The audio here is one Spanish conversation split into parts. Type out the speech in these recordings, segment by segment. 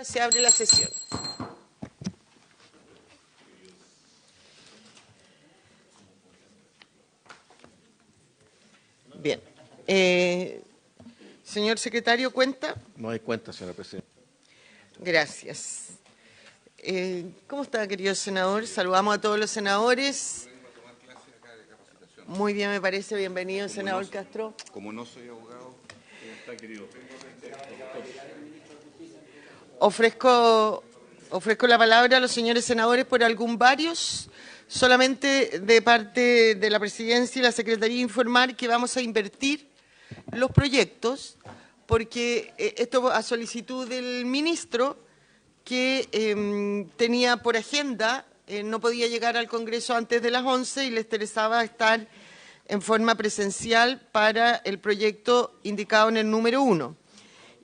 Se abre la sesión. Bien. Señor secretario, ¿cuenta? No hay cuenta, señora presidenta. Gracias. ¿Cómo está, querido senador? Saludamos a todos los senadores. Muy bien, me parece. Bienvenido, senador Castro. Como no soy abogado, ¿cómo está, querido? Ofrezco la palabra a los señores senadores por algún varios. Solamente de parte de la presidencia y la secretaría informar que vamos a invertir los proyectos, porque esto a solicitud del ministro que tenía por agenda, no podía llegar al Congreso antes de las 11 y le interesaba estar en forma presencial para el proyecto indicado en el número 1.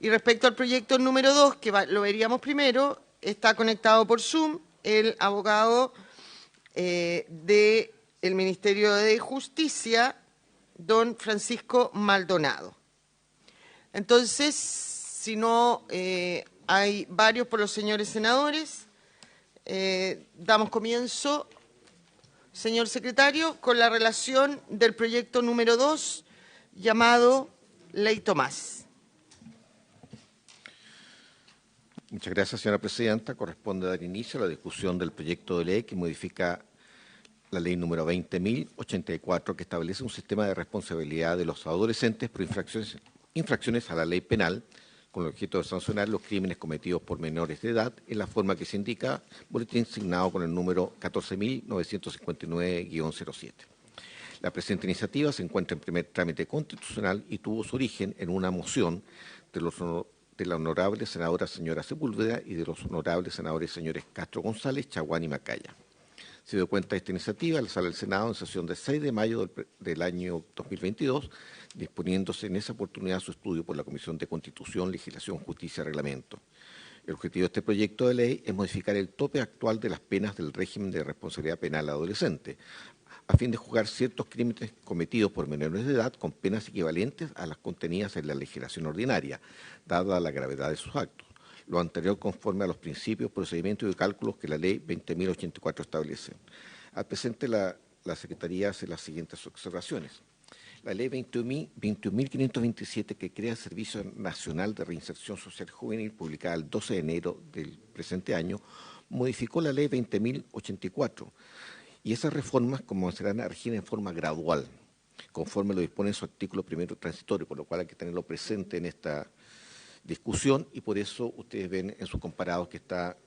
Y respecto al proyecto número 2, que lo veríamos primero, está conectado por Zoom el abogado del Ministerio de Justicia, don Francisco Maldonado. Entonces, si no hay varios por los señores senadores, damos comienzo, señor secretario, con la relación del proyecto número 2, llamado Ley Tomás. Muchas gracias, señora presidenta. Corresponde dar inicio a la discusión del proyecto de ley que modifica la ley número 20.084, que establece un sistema de responsabilidad de los adolescentes por infracciones a la ley penal, con el objeto de sancionar los crímenes cometidos por menores de edad en la forma que se indica, boletín signado con el número 14.959-07. La presente iniciativa se encuentra en primer trámite constitucional y tuvo su origen en una moción de la honorable senadora señora Sepúlveda y de los honorables senadores señores Castro González, Chaguán y Macaya. Se dio cuenta de esta iniciativa la Sala del Senado en sesión del 6 de mayo del año 2022, disponiéndose en esa oportunidad su estudio por la Comisión de Constitución, Legislación, Justicia y Reglamento. El objetivo de este proyecto de ley es modificar el tope actual de las penas del régimen de responsabilidad penal adolescente, a fin de juzgar ciertos crímenes cometidos por menores de edad con penas equivalentes a las contenidas en la legislación ordinaria, dada la gravedad de sus actos. Lo anterior conforme a los principios, procedimientos y cálculos que la Ley 20.084 establece. Al presente, la Secretaría hace las siguientes observaciones. La Ley 21.527, que crea el Servicio Nacional de Reinserción Social Juvenil, publicada el 12 de enero del presente año, modificó la Ley 20.084, y esas reformas comenzarán a regir en forma gradual, conforme lo dispone en su artículo primero transitorio, por lo cual hay que tenerlo presente en esta discusión, y por eso ustedes ven en sus comparados que está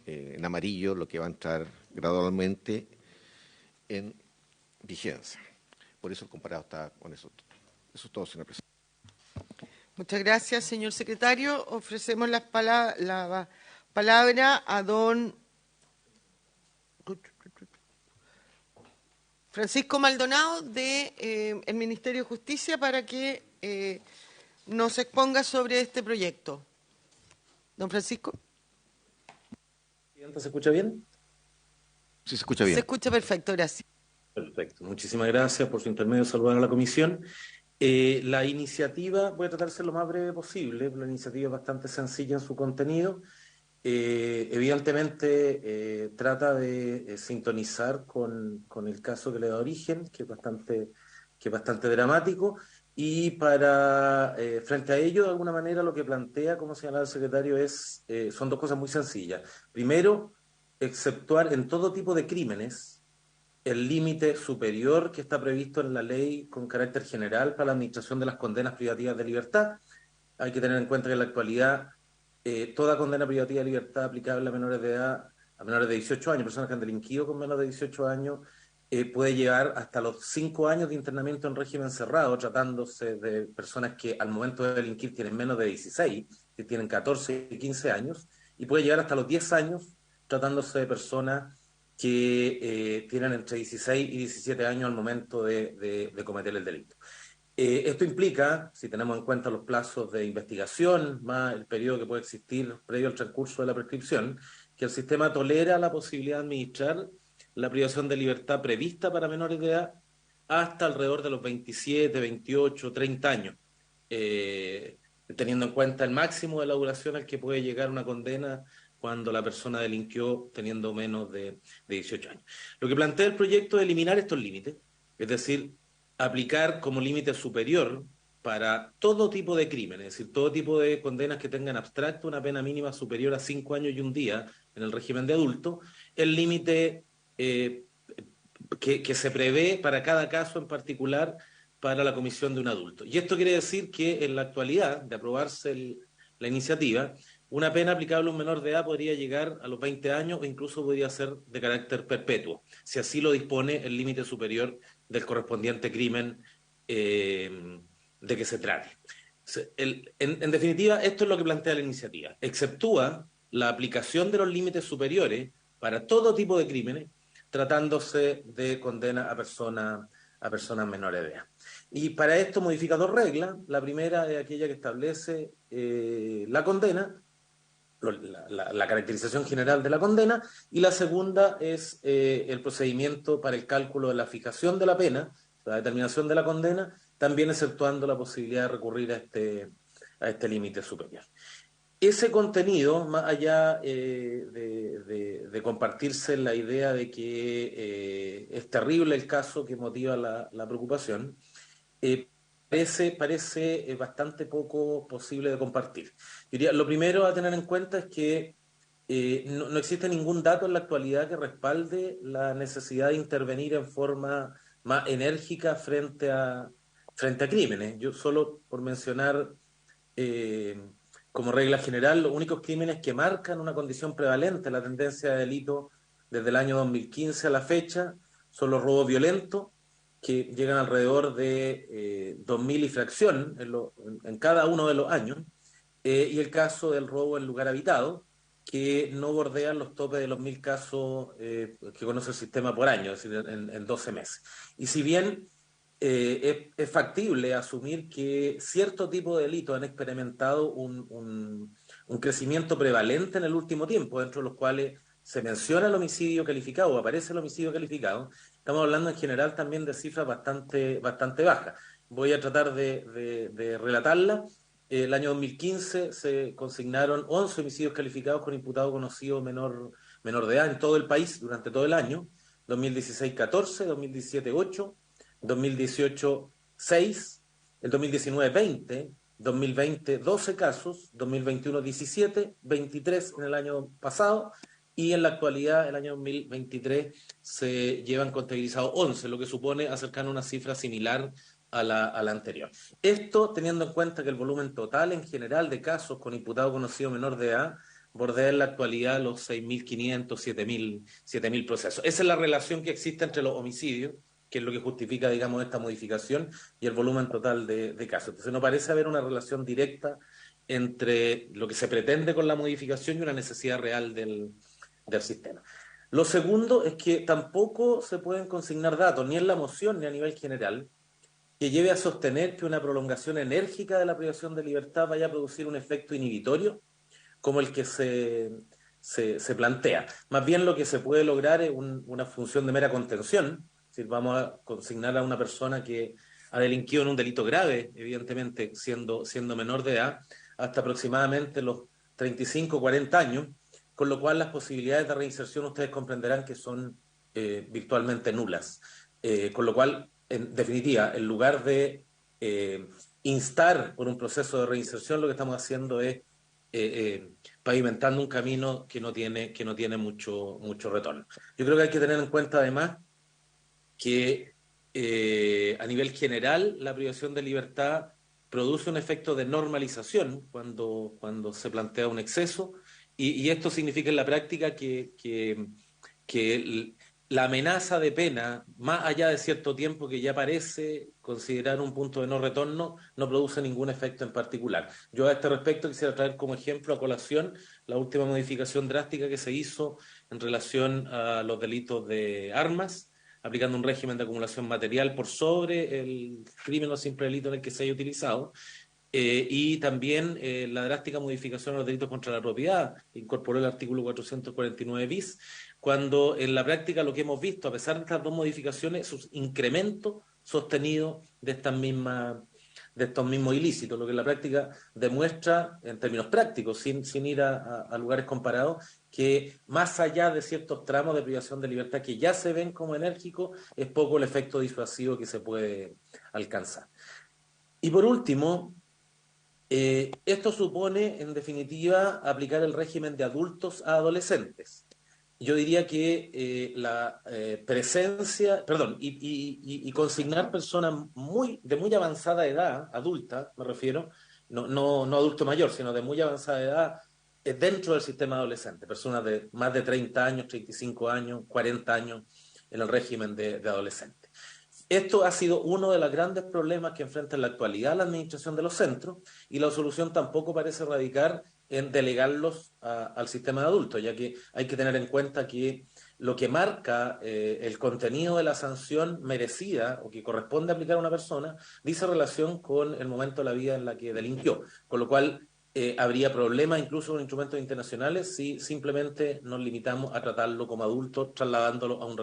en amarillo lo que va a entrar gradualmente en vigencia. Por eso el comparado está con eso. Eso es todo, señor presidente. Muchas gracias, señor secretario. Ofrecemos la palabra a don Francisco Maldonado del Ministerio de Justicia para que nos exponga sobre este proyecto. Don Francisco. ¿Se escucha bien? Sí, se escucha bien. Se escucha perfecto, gracias. Perfecto. Muchísimas gracias por su intermedio. Saludar a la comisión. La iniciativa, voy a tratar de ser lo más breve posible. La iniciativa es bastante sencilla en su contenido. Evidentemente trata de sintonizar con el caso que le da origen, que es bastante dramático, y frente a ello, de alguna manera, lo que plantea, como señalaba el secretario, son dos cosas muy sencillas. Primero, exceptuar en todo tipo de crímenes el límite superior que está previsto en la ley con carácter general para la administración de las condenas privativas de libertad. Hay que tener en cuenta que en la actualidad toda condena privativa de libertad aplicable a menores de edad, a menores de 18 años, personas que han delinquido con menos de 18 años, puede llevar hasta los 5 años de internamiento en régimen cerrado, tratándose de personas que al momento de delinquir tienen menos de 16, que tienen 14 y 15 años, y puede llegar hasta los 10 años tratándose de personas que tienen entre 16 y 17 años al momento de cometer el delito. Esto implica, si tenemos en cuenta los plazos de investigación, más el periodo que puede existir previo al transcurso de la prescripción, que el sistema tolera la posibilidad de administrar la privación de libertad prevista para menores de edad hasta alrededor de los 27, 28, 30 años. teniendo en cuenta el máximo de la duración al que puede llegar una condena cuando la persona delinquió teniendo menos de 18 años. Lo que plantea el proyecto es eliminar estos límites, es decir, aplicar como límite superior para todo tipo de crímenes, es decir, todo tipo de condenas que tengan abstracto una pena mínima superior a 5 años y un día en el régimen de adulto, el límite que se prevé para cada caso en particular para la comisión de un adulto. Y esto quiere decir que en la actualidad, de aprobarse la iniciativa, una pena aplicable a un menor de edad podría llegar a los 20 años o incluso podría ser de carácter perpetuo, si así lo dispone el límite superior del correspondiente crimen de que se trate. En definitiva, esto es lo que plantea la iniciativa. Exceptúa la aplicación de los límites superiores para todo tipo de crímenes, tratándose de condena a personas menores de edad. Y para esto modifica dos reglas. La primera es aquella que establece la condena, la caracterización general de la condena, y la segunda es el procedimiento para el cálculo de la fijación de la pena, la determinación de la condena, también exceptuando la posibilidad de recurrir a este límite superior. Ese contenido, más allá de compartirse la idea de que es terrible el caso que motiva la preocupación, parece bastante poco posible de compartir. Yo diría, lo primero a tener en cuenta es que no existe ningún dato en la actualidad que respalde la necesidad de intervenir en forma más enérgica frente a crímenes. Yo solo por mencionar como regla general, los únicos crímenes que marcan una condición prevalente, la tendencia de delito desde el año 2015 a la fecha, son los robos violentos, que llegan alrededor de 2.000 y fracción en cada uno de los años, y el caso del robo en lugar habitado, que no bordean los topes de los 1.000 casos que conoce el sistema por año, es decir, en 12 meses. Y si bien es factible asumir que cierto tipo de delitos han experimentado un crecimiento prevalente en el último tiempo, dentro de los cuales se menciona el homicidio calificado o aparece el homicidio calificado. Estamos hablando en general también de cifras bastante bajas. Voy a tratar de relatarla. El año 2015 se consignaron 11 homicidios calificados con imputado conocido menor de edad en todo el país durante todo el año. 2016, 14, 2017, 8, 2018, 6, el 2019, 20, 2020, 12 casos, 2021, 17, 23 en el año pasado, y en la actualidad, el año 2023, se llevan contabilizados 11, lo que supone acercar una cifra similar a la anterior. Esto teniendo en cuenta que el volumen total en general de casos con imputado conocido menor de edad bordea en la actualidad los 6.500, 7.000 procesos. Esa es la relación que existe entre los homicidios, que es lo que justifica, digamos, esta modificación, y el volumen total de casos. Entonces no parece haber una relación directa entre lo que se pretende con la modificación y una necesidad real del sistema. Lo segundo es que tampoco se pueden consignar datos, ni en la moción ni a nivel general, que lleve a sostener que una prolongación enérgica de la privación de libertad vaya a producir un efecto inhibitorio como el que se plantea. Más bien lo que se puede lograr es una función de mera contención. Es decir, vamos a consignar a una persona que ha delinquido en un delito grave, evidentemente siendo menor de edad, hasta aproximadamente los 35, 40 años, con lo cual las posibilidades de reinserción ustedes comprenderán que son virtualmente nulas. Con lo cual, en definitiva, en lugar de instar por un proceso de reinserción, lo que estamos haciendo es pavimentando un camino que no tiene mucho retorno. Yo creo que hay que tener en cuenta además que a nivel general la privación de libertad produce un efecto de normalización cuando se plantea un exceso, y esto significa en la práctica que la amenaza de pena, más allá de cierto tiempo que ya parece considerar un punto de no retorno, no produce ningún efecto en particular. Yo a este respecto quisiera traer como ejemplo a colación la última modificación drástica que se hizo en relación a los delitos de armas, aplicando un régimen de acumulación material por sobre el crimen o simple delito en el que se haya utilizado. Y también la drástica modificación a los delitos contra la propiedad, incorporó el artículo 449 bis, cuando en la práctica lo que hemos visto, a pesar de estas dos modificaciones, es un incremento sostenido de estas mismas estos mismos ilícitos, lo que en la práctica demuestra, en términos prácticos, sin ir a lugares comparados, que más allá de ciertos tramos de privación de libertad que ya se ven como enérgicos, es poco el efecto disuasivo que se puede alcanzar. Y por último, esto supone, en definitiva, aplicar el régimen de adultos a adolescentes. Yo diría que la presencia, perdón, y consignar personas de muy avanzada edad, adulta, me refiero, no adulto mayor, sino de muy avanzada edad, dentro del sistema adolescente, personas de más de 30 años, 35 años, 40 años en el régimen de adolescentes. Esto ha sido uno de los grandes problemas que enfrenta en la actualidad la administración de los centros, y la solución tampoco parece radicar en delegarlos al sistema de adultos, ya que hay que tener en cuenta que lo que marca el contenido de la sanción merecida o que corresponde aplicar a una persona dice relación con el momento de la vida en la que delinquió, con lo cual habría problemas incluso con instrumentos internacionales si simplemente nos limitamos a tratarlo como adulto, trasladándolo a un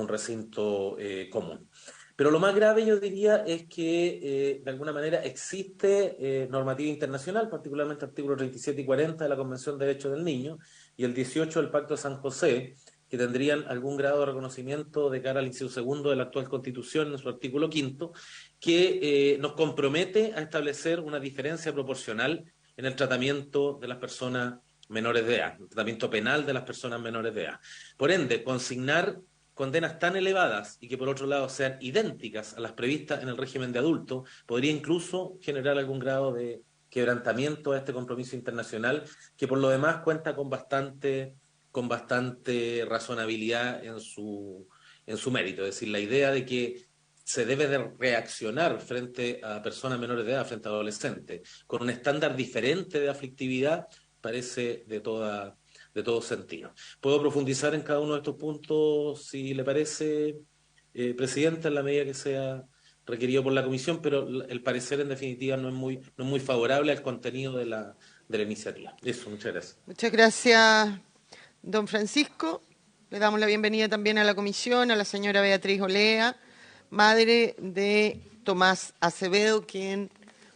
recinto común. Pero lo más grave, yo diría, es que de alguna manera existe normativa internacional, particularmente artículos 37 y 40 de la Convención de Derechos del Niño y el 18 del Pacto de San José, que tendrían algún grado de reconocimiento de cara al inciso segundo de la actual Constitución en su artículo 5, que nos compromete a establecer una diferencia proporcional en el tratamiento de las personas menores de edad, el tratamiento penal de las personas menores de edad. Por ende, consignar condenas tan elevadas y que por otro lado sean idénticas a las previstas en el régimen de adultos podría incluso generar algún grado de quebrantamiento a este compromiso internacional, que por lo demás cuenta con bastante razonabilidad en su mérito. Es decir, la idea de que se debe de reaccionar frente a personas menores de edad, frente a adolescentes, con un estándar diferente de aflictividad, parece de todo sentido. Puedo profundizar en cada uno de estos puntos, si le parece, Presidenta, en la medida que sea requerido por la Comisión, pero el parecer en definitiva no es muy favorable al contenido de la iniciativa. Eso, muchas gracias. Muchas gracias, don Francisco. Le damos la bienvenida también a la Comisión, a la señora Beatriz Olea, madre de Tomás Acevedo,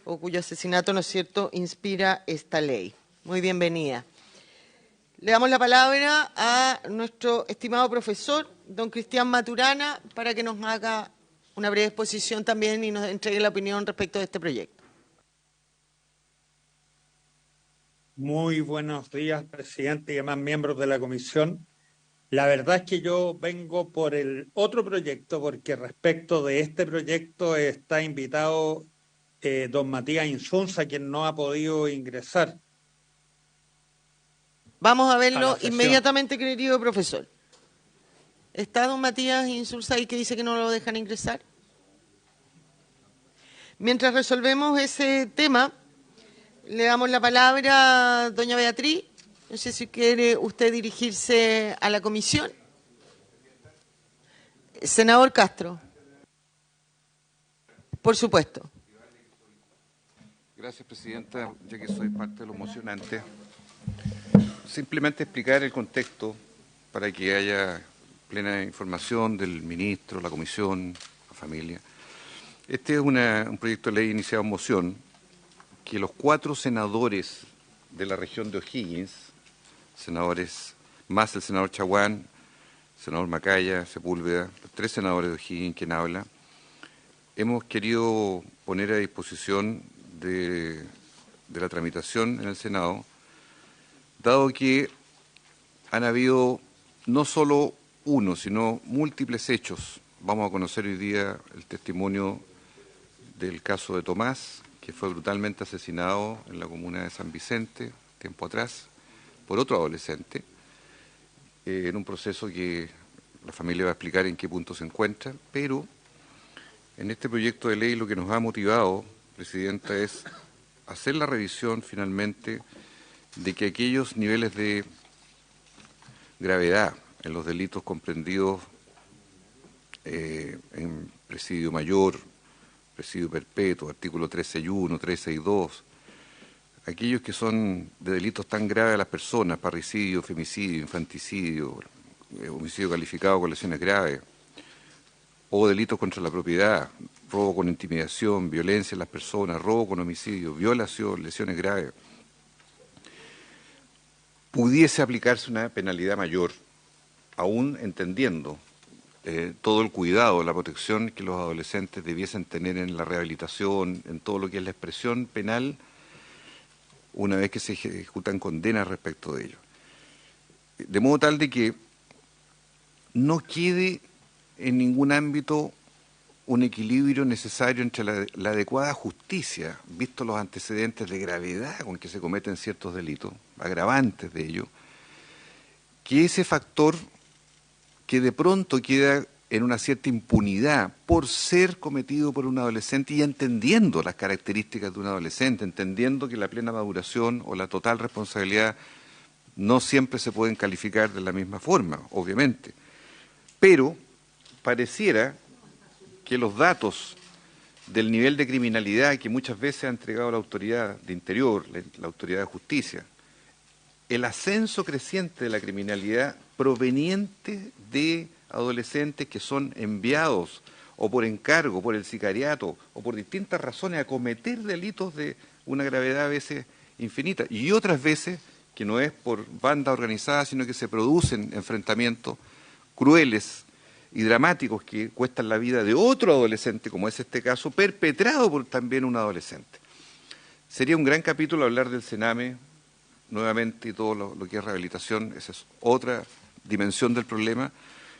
cuyo asesinato, ¿no es cierto?, inspira esta ley. Muy bienvenida. Le damos la palabra a nuestro estimado profesor, don Cristian Maturana, para que nos haga una breve exposición también y nos entregue la opinión respecto de este proyecto. Muy buenos días, presidente y demás miembros de la comisión. La verdad es que yo vengo por el otro proyecto, porque respecto de este proyecto está invitado don Matías Insunza, quien no ha podido ingresar. Vamos a verlo inmediatamente, querido profesor. ¿Está don Matías Insulza ahí que dice que no lo dejan ingresar? Mientras resolvemos ese tema, le damos la palabra a doña Beatriz. No sé si quiere usted dirigirse a la comisión. Senador Castro. Por supuesto. Gracias, presidenta, ya que soy parte de lo mocionante. Simplemente explicar el contexto para que haya plena información del ministro, la comisión, la familia. Este es un proyecto de ley iniciado en moción que los 4 senadores de la región de O'Higgins, senadores más el senador Chaguán, senador Macaya, Sepúlveda, los 3 senadores de O'Higgins, quien habla, hemos querido poner a disposición de la tramitación en el Senado, dado que han habido no solo uno, sino múltiples hechos. Vamos a conocer hoy día el testimonio del caso de Tomás, que fue brutalmente asesinado en la comuna de San Vicente, tiempo atrás, por otro adolescente, en un proceso que la familia va a explicar en qué punto se encuentra, pero en este proyecto de ley lo que nos ha motivado, presidenta, es hacer la revisión finalmente de que aquellos niveles de gravedad en los delitos comprendidos en presidio mayor, presidio perpetuo, artículo 361, 362, aquellos que son de delitos tan graves a las personas, parricidio, femicidio, infanticidio, homicidio calificado con lesiones graves, o delitos contra la propiedad, robo con intimidación, violencia en las personas, robo con homicidio, violación, lesiones graves, pudiese aplicarse una penalidad mayor, aún entendiendo todo el cuidado, la protección que los adolescentes debiesen tener en la rehabilitación, en todo lo que es la expresión penal, una vez que se ejecutan condenas respecto de ello. De modo tal de que no quede en ningún ámbito un equilibrio necesario entre la adecuada justicia, visto los antecedentes de gravedad con que se cometen ciertos delitos, agravantes de ello, que ese factor que de pronto queda en una cierta impunidad por ser cometido por un adolescente y entendiendo las características de un adolescente, entendiendo que la plena maduración o la total responsabilidad no siempre se pueden calificar de la misma forma, obviamente. Pero pareciera que los datos del nivel de criminalidad que muchas veces ha entregado la autoridad de Interior, la autoridad de Justicia, el ascenso creciente de la criminalidad proveniente de adolescentes que son enviados o por encargo, por el sicariato o por distintas razones a cometer delitos de una gravedad a veces infinita y otras veces que no es por banda organizada, sino que se producen enfrentamientos crueles y dramáticos que cuestan la vida de otro adolescente, como es este caso, perpetrado por también un adolescente. Sería un gran capítulo hablar del Sename nuevamente y todo lo que es rehabilitación, esa es otra dimensión del problema,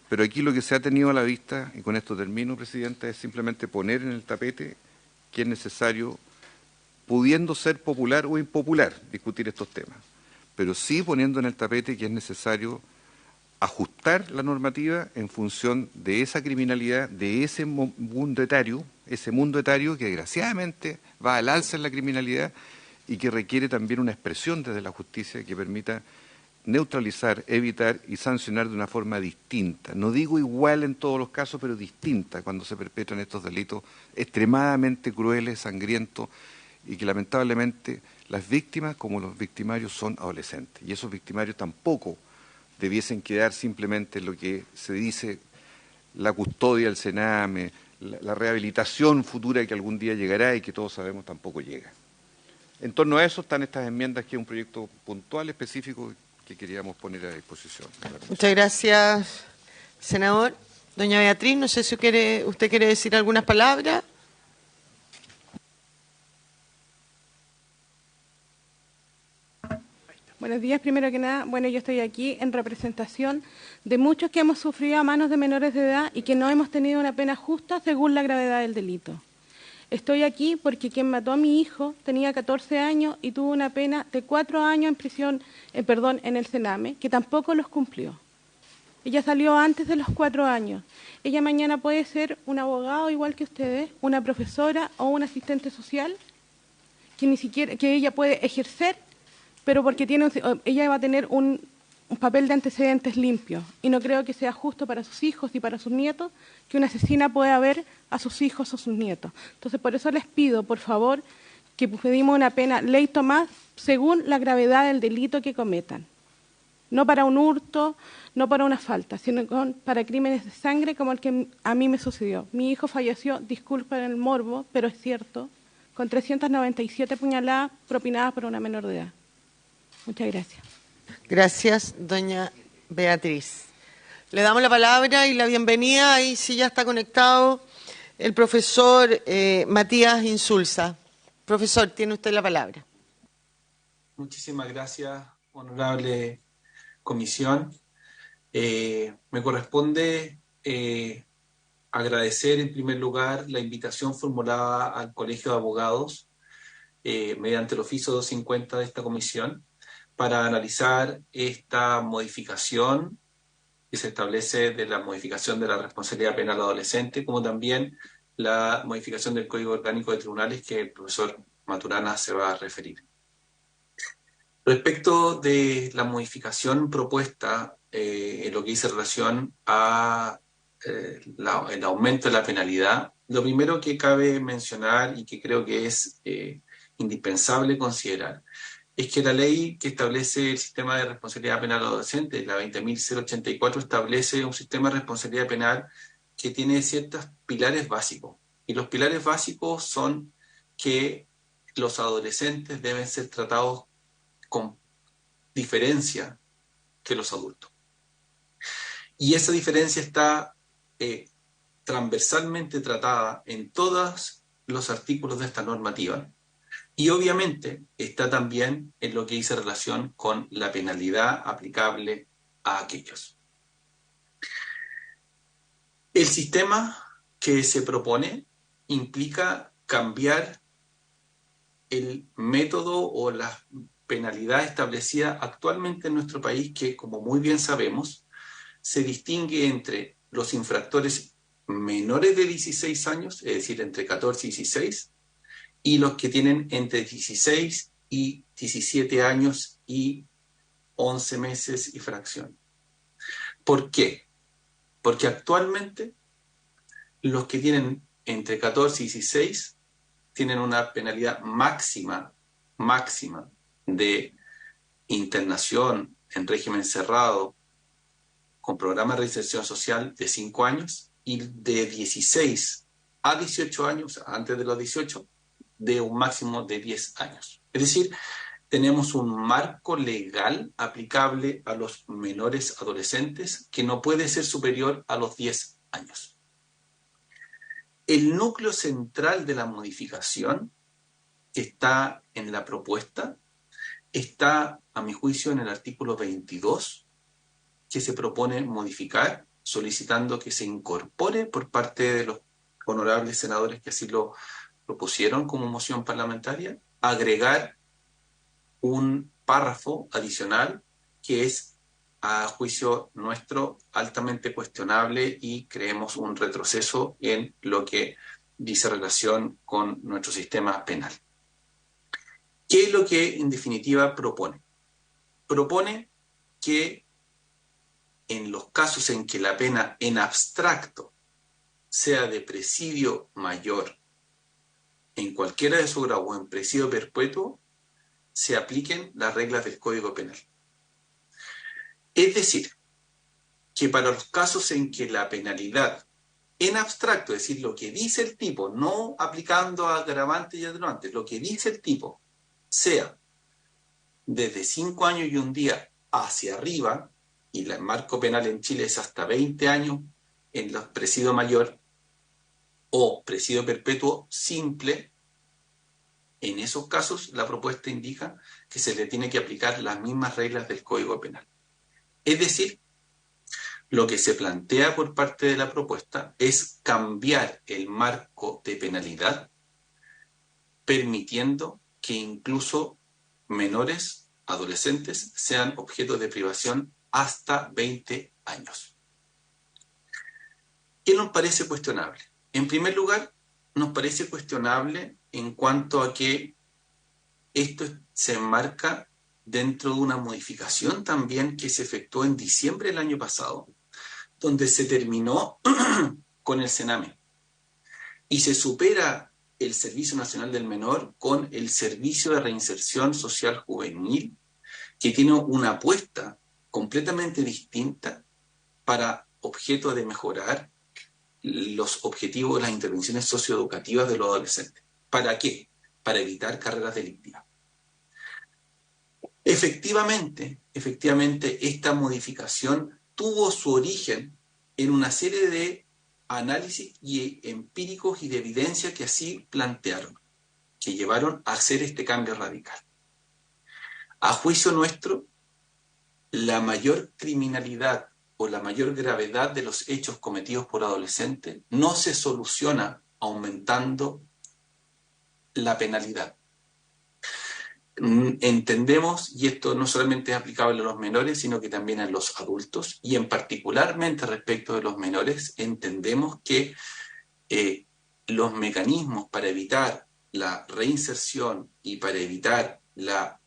pero aquí lo que se ha tenido a la vista, y con esto termino, Presidenta, es simplemente poner en el tapete que es necesario, pudiendo ser popular o impopular, discutir estos temas, pero sí poniendo en el tapete que es necesario ajustar la normativa en función de esa criminalidad, de ese mundo etario que desgraciadamente va al alza en la criminalidad y que requiere también una expresión desde la justicia que permita neutralizar, evitar y sancionar de una forma distinta. No digo igual en todos los casos, pero distinta cuando se perpetran estos delitos extremadamente crueles, sangrientos y que lamentablemente las víctimas como los victimarios son adolescentes. Y esos victimarios tampoco debiesen quedar simplemente en lo que se dice la custodia del Sename, la rehabilitación futura que algún día llegará y que todos sabemos tampoco llega. En torno a eso están estas enmiendas, que es un proyecto puntual, específico, que queríamos poner a disposición. Muchas gracias, senador. Doña Beatriz, no sé si usted quiere decir algunas palabras. Buenos días, primero que nada. Bueno, yo estoy aquí en representación de muchos que hemos sufrido a manos de menores de edad y que no hemos tenido una pena justa según la gravedad del delito. Estoy aquí porque quien mató a mi hijo tenía 14 años y tuvo una pena de 4 años en prisión, en el Sename, que tampoco los cumplió. Ella salió antes de los 4 años. Ella mañana puede ser un abogado igual que ustedes, una profesora o un asistente social, que ni siquiera, que ella puede ejercer, pero porque ella va a tener un papel de antecedentes limpio. Y no creo que sea justo para sus hijos y para sus nietos que una asesina pueda ver a sus hijos o sus nietos. Entonces, por eso les pido, por favor, que pedimos una pena ley Tomás según la gravedad del delito que cometan. No para un hurto, no para una falta, sino para crímenes de sangre como el que a mí me sucedió. Mi hijo falleció, disculpen el morbo, pero es cierto, con 397 puñaladas propinadas por una menor de edad. Muchas gracias. Gracias, doña Beatriz. Le damos la palabra y la bienvenida. Ahí sí ya está conectado el profesor Matías Insulza. Profesor, tiene usted la palabra. Muchísimas gracias, honorable comisión. Me corresponde agradecer en primer lugar la invitación formulada al Colegio de Abogados mediante el oficio 250 de esta comisión para analizar esta modificación que se establece de la modificación de la responsabilidad penal adolescente, como también la modificación del Código Orgánico de Tribunales que el profesor Maturana se va a referir. Respecto de la modificación propuesta en lo que dice relación a el aumento de la penalidad, lo primero que cabe mencionar y que creo que es indispensable considerar es que la ley que establece el sistema de responsabilidad penal adolescente, la 20.084, establece un sistema de responsabilidad penal que tiene ciertos pilares básicos. Y los pilares básicos son que los adolescentes deben ser tratados con diferencia que los adultos. Y esa diferencia está transversalmente tratada en todos los artículos de esta normativa. Y obviamente está también en lo que dice relación con la penalidad aplicable a aquellos. El sistema que se propone implica cambiar el método o la penalidad establecida actualmente en nuestro país, que, como muy bien sabemos, se distingue entre los infractores menores de 16 años, es decir, entre 14 y 16, y los que tienen entre 16 y 17 años y 11 meses y fracción. ¿Por qué? Porque actualmente los que tienen entre 14 y 16 tienen una penalidad máxima de internación en régimen cerrado con programa de reinserción social de 5 años y de 16 a 18 años, antes de los 18, de un máximo de 10 años. Es decir, tenemos un marco legal aplicable a los menores adolescentes que no puede ser superior a los 10 años. El núcleo central de la modificación que está en la propuesta está, a mi juicio, en el artículo 22, que se propone modificar, solicitando que se incorpore por parte de los honorables senadores que así lo propusieron como moción parlamentaria, agregar un párrafo adicional que es, a juicio nuestro, altamente cuestionable y creemos un retroceso en lo que dice relación con nuestro sistema penal. ¿Qué es lo que en definitiva propone? Propone que en los casos en que la pena en abstracto sea de presidio mayor en cualquiera de sus grados o en presidio perpetuo, se apliquen las reglas del Código Penal. Es decir, que para los casos en que la penalidad en abstracto, es decir, lo que dice el tipo, no aplicando agravantes y atenuantes, lo que dice el tipo, sea desde 5 años y un día hacia arriba, y el marco penal en Chile es hasta 20 años en los presidio mayor o presidio perpetuo simple, en esos casos la propuesta indica que se le tiene que aplicar las mismas reglas del Código Penal. Es decir, lo que se plantea por parte de la propuesta es cambiar el marco de penalidad, permitiendo que incluso menores, adolescentes, sean objeto de privación hasta 20 años. ¿Qué nos parece cuestionable? En primer lugar, nos parece cuestionable en cuanto a que esto se enmarca dentro de una modificación también que se efectuó en diciembre del año pasado, donde se terminó con el Sename y se supera el Servicio Nacional del Menor con el Servicio de Reinserción Social Juvenil, que tiene una apuesta completamente distinta para objeto de mejorar los objetivos de las intervenciones socioeducativas de los adolescentes. ¿Para qué? Para evitar carreras delictivas. Efectivamente, esta modificación tuvo su origen en una serie de análisis y empíricos y de evidencia que así plantearon, que llevaron a hacer este cambio radical. A juicio nuestro, la mayor criminalidad o la mayor gravedad de los hechos cometidos por adolescentes no se soluciona aumentando la penalidad. Entendemos, y esto no solamente es aplicable a los menores, sino que también a los adultos, y en particularmente respecto de los menores, entendemos que los mecanismos para evitar la reinserción y para evitar la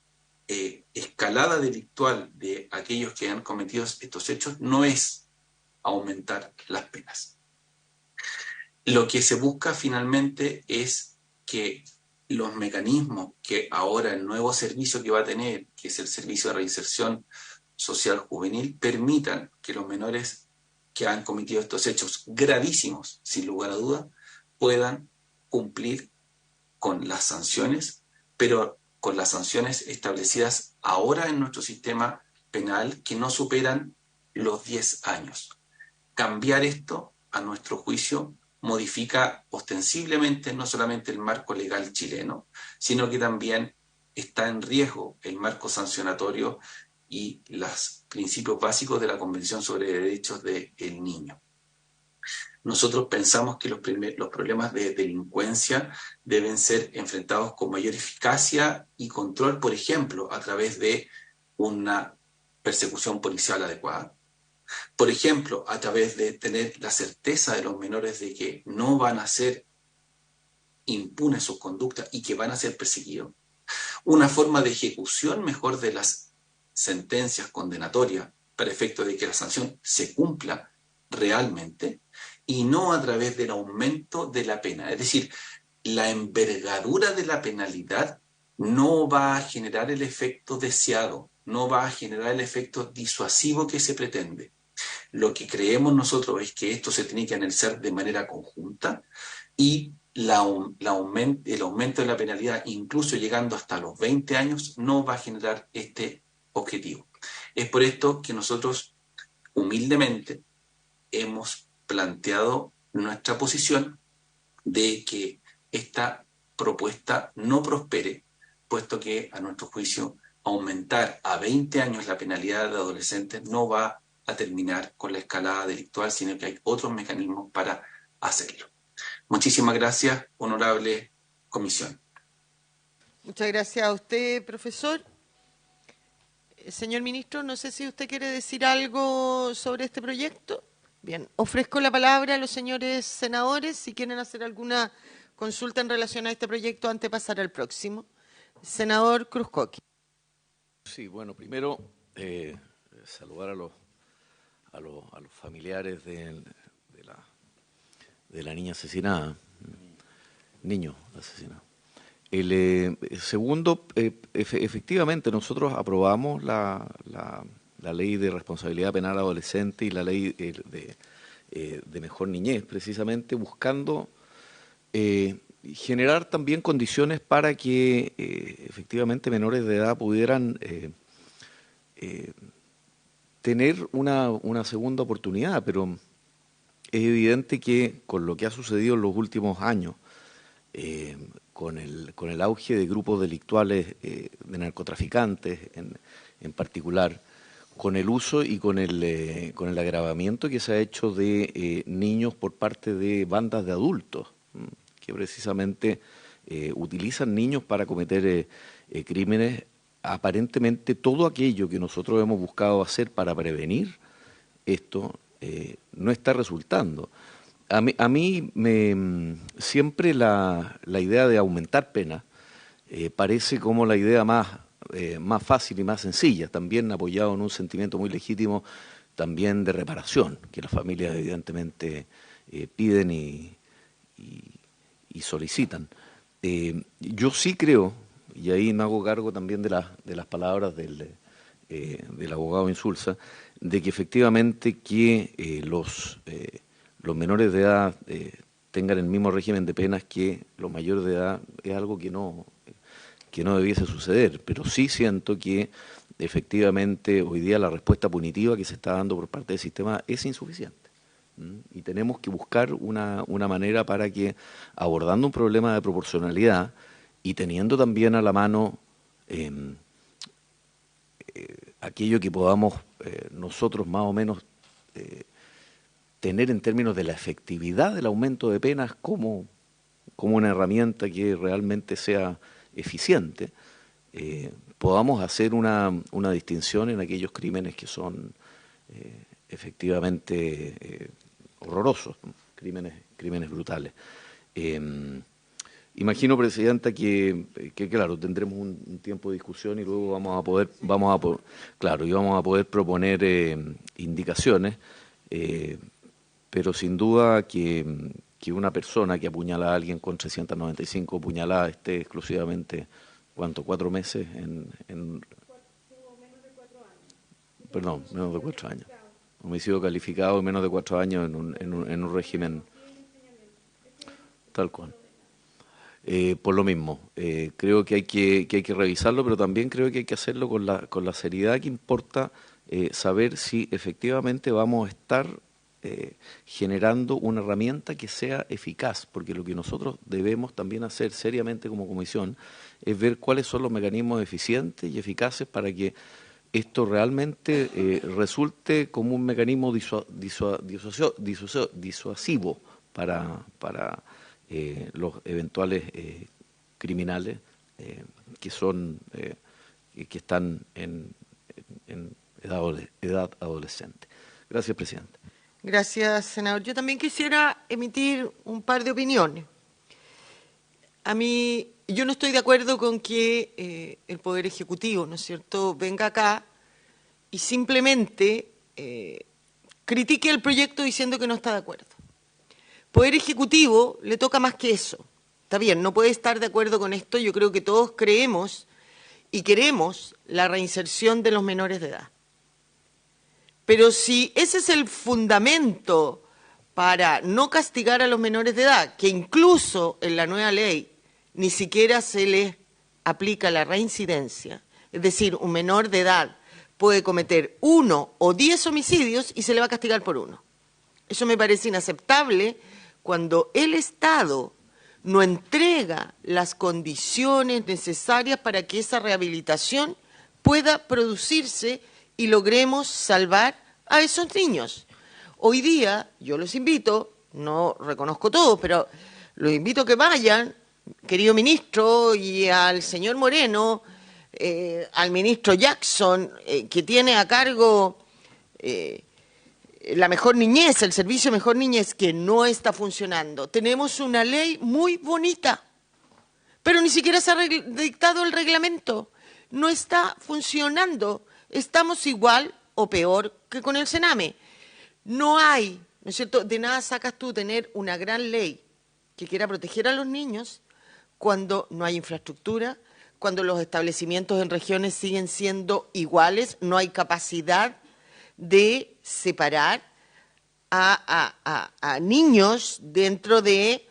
escalada delictual de aquellos que han cometido estos hechos no es aumentar las penas. Lo que se busca finalmente es que los mecanismos que ahora el nuevo servicio que va a tener, que es el Servicio de Reinserción Social Juvenil, permitan que los menores que han cometido estos hechos gravísimos, sin lugar a duda, puedan cumplir con las sanciones, pero con las sanciones establecidas ahora en nuestro sistema penal que no superan los 10 años. Cambiar esto, a nuestro juicio, modifica ostensiblemente no solamente el marco legal chileno, sino que también está en riesgo el marco sancionatorio y los principios básicos de la Convención sobre Derechos del Niño. Nosotros pensamos que los problemas de delincuencia deben ser enfrentados con mayor eficacia y control, por ejemplo, a través de una persecución policial adecuada. Por ejemplo, a través de tener la certeza de los menores de que no van a ser impunes sus conductas y que van a ser perseguidos. Una forma de ejecución mejor de las sentencias condenatorias para efecto de que la sanción se cumpla realmente y no a través del aumento de la pena. Es decir, la envergadura de la penalidad no va a generar el efecto deseado, no va a generar el efecto disuasivo que se pretende. Lo que creemos nosotros es que esto se tiene que analizar de manera conjunta y el aumento de la penalidad, incluso llegando hasta los 20 años, no va a generar este objetivo. Es por esto que nosotros humildemente hemos planteado nuestra posición de que esta propuesta no prospere, puesto que a nuestro juicio aumentar a 20 años la penalidad de adolescentes no va a terminar con la escalada delictual, sino que hay otros mecanismos para hacerlo. Muchísimas gracias, honorable comisión. Muchas gracias a usted, profesor. Señor ministro, no sé si usted quiere decir algo sobre este proyecto. Bien, ofrezco la palabra a los señores senadores si quieren hacer alguna consulta en relación a este proyecto antes de pasar al próximo. Senador Cruzcoque. Sí, bueno, primero saludar a los familiares de la niña asesinada, niño asesinado. Segundo, efectivamente nosotros aprobamos la ley de responsabilidad penal adolescente y la ley de mejor niñez, precisamente buscando generar también condiciones para que efectivamente menores de edad pudieran tener una segunda oportunidad, pero es evidente que con lo que ha sucedido en los últimos años, con el auge de grupos delictuales de narcotraficantes en particular, con el uso y con el agravamiento que se ha hecho de niños por parte de bandas de adultos, que precisamente utilizan niños para cometer crímenes. Aparentemente todo aquello que nosotros hemos buscado hacer para prevenir esto no está resultando. A mí siempre la idea de aumentar penas parece como la idea más fácil y más sencilla, también apoyado en un sentimiento muy legítimo también de reparación, que las familias evidentemente piden y solicitan. Yo sí creo, y ahí me hago cargo también de las palabras del abogado Insulza, de que efectivamente que los menores de edad tengan el mismo régimen de penas que los mayores de edad es algo que no debiese suceder, pero sí siento que efectivamente hoy día la respuesta punitiva que se está dando por parte del sistema es insuficiente. Y tenemos que buscar una manera para que, abordando un problema de proporcionalidad y teniendo también a la mano aquello que podamos nosotros más o menos tener en términos de la efectividad del aumento de penas como una herramienta que realmente sea eficiente, podamos hacer una distinción en aquellos crímenes que son efectivamente horrorosos, crímenes brutales. Imagino, Presidenta, que claro, tendremos un tiempo de discusión y luego vamos a poder proponer indicaciones, pero sin duda que una persona que apuñala a alguien con 395 puñaladas esté exclusivamente, ¿cuánto? 4 meses Perdón, menos de 4 años. Homicidio calificado y menos de 4 años en un régimen tal cual. por lo mismo. Creo que hay que revisarlo, pero también creo que hay que hacerlo con la seriedad que importa saber si efectivamente vamos a estar generando una herramienta que sea eficaz, porque lo que nosotros debemos también hacer seriamente como comisión es ver cuáles son los mecanismos eficientes y eficaces para que esto realmente resulte como un mecanismo disuasivo para los eventuales criminales que están en edad adolescente. Gracias, presidente. Gracias, senador. Yo también quisiera emitir un par de opiniones. Yo no estoy de acuerdo con que el Poder Ejecutivo, ¿no es cierto?, venga acá y simplemente critique el proyecto diciendo que no está de acuerdo. Poder Ejecutivo le toca más que eso. Está bien, no puede estar de acuerdo con esto. Yo creo que todos creemos y queremos la reinserción de los menores de edad. Pero si ese es el fundamento para no castigar a los menores de edad, que incluso en la nueva ley ni siquiera se les aplica la reincidencia, es decir, un menor de edad puede cometer 1 o 10 homicidios y se le va a castigar por 1. Eso me parece inaceptable cuando el Estado no entrega las condiciones necesarias para que esa rehabilitación pueda producirse y logremos salvar a esos niños. Hoy día, yo los invito, no reconozco todo, pero los invito a que vayan, querido ministro, y al señor Moreno, al ministro Jackson, que tiene a cargo la mejor niñez, el servicio de mejor niñez, que no está funcionando. Tenemos una ley muy bonita, pero ni siquiera se ha dictado el reglamento. No está funcionando. Estamos igual o peor que con el Sename. No hay, ¿no es cierto?, de nada sacas tú tener una gran ley que quiera proteger a los niños cuando no hay infraestructura, cuando los establecimientos en regiones siguen siendo iguales, no hay capacidad de separar a niños dentro de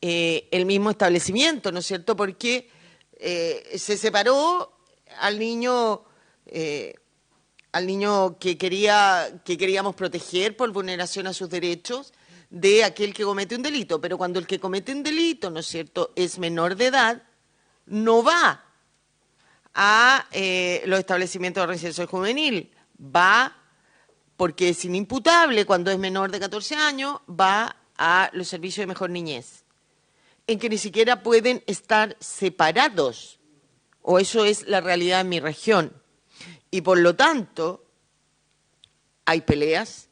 el mismo establecimiento, ¿no es cierto?, porque se separó al niño que queríamos proteger por vulneración a sus derechos de aquel que comete un delito. Pero cuando el que comete un delito, ¿no es cierto?, es menor de edad, no va a los establecimientos de reinserción juvenil, va porque es inimputable, cuando es menor de 14 años, va a los servicios de mejor niñez, en que ni siquiera pueden estar separados, o eso es la realidad en mi región. Y por lo tanto, hay peleas,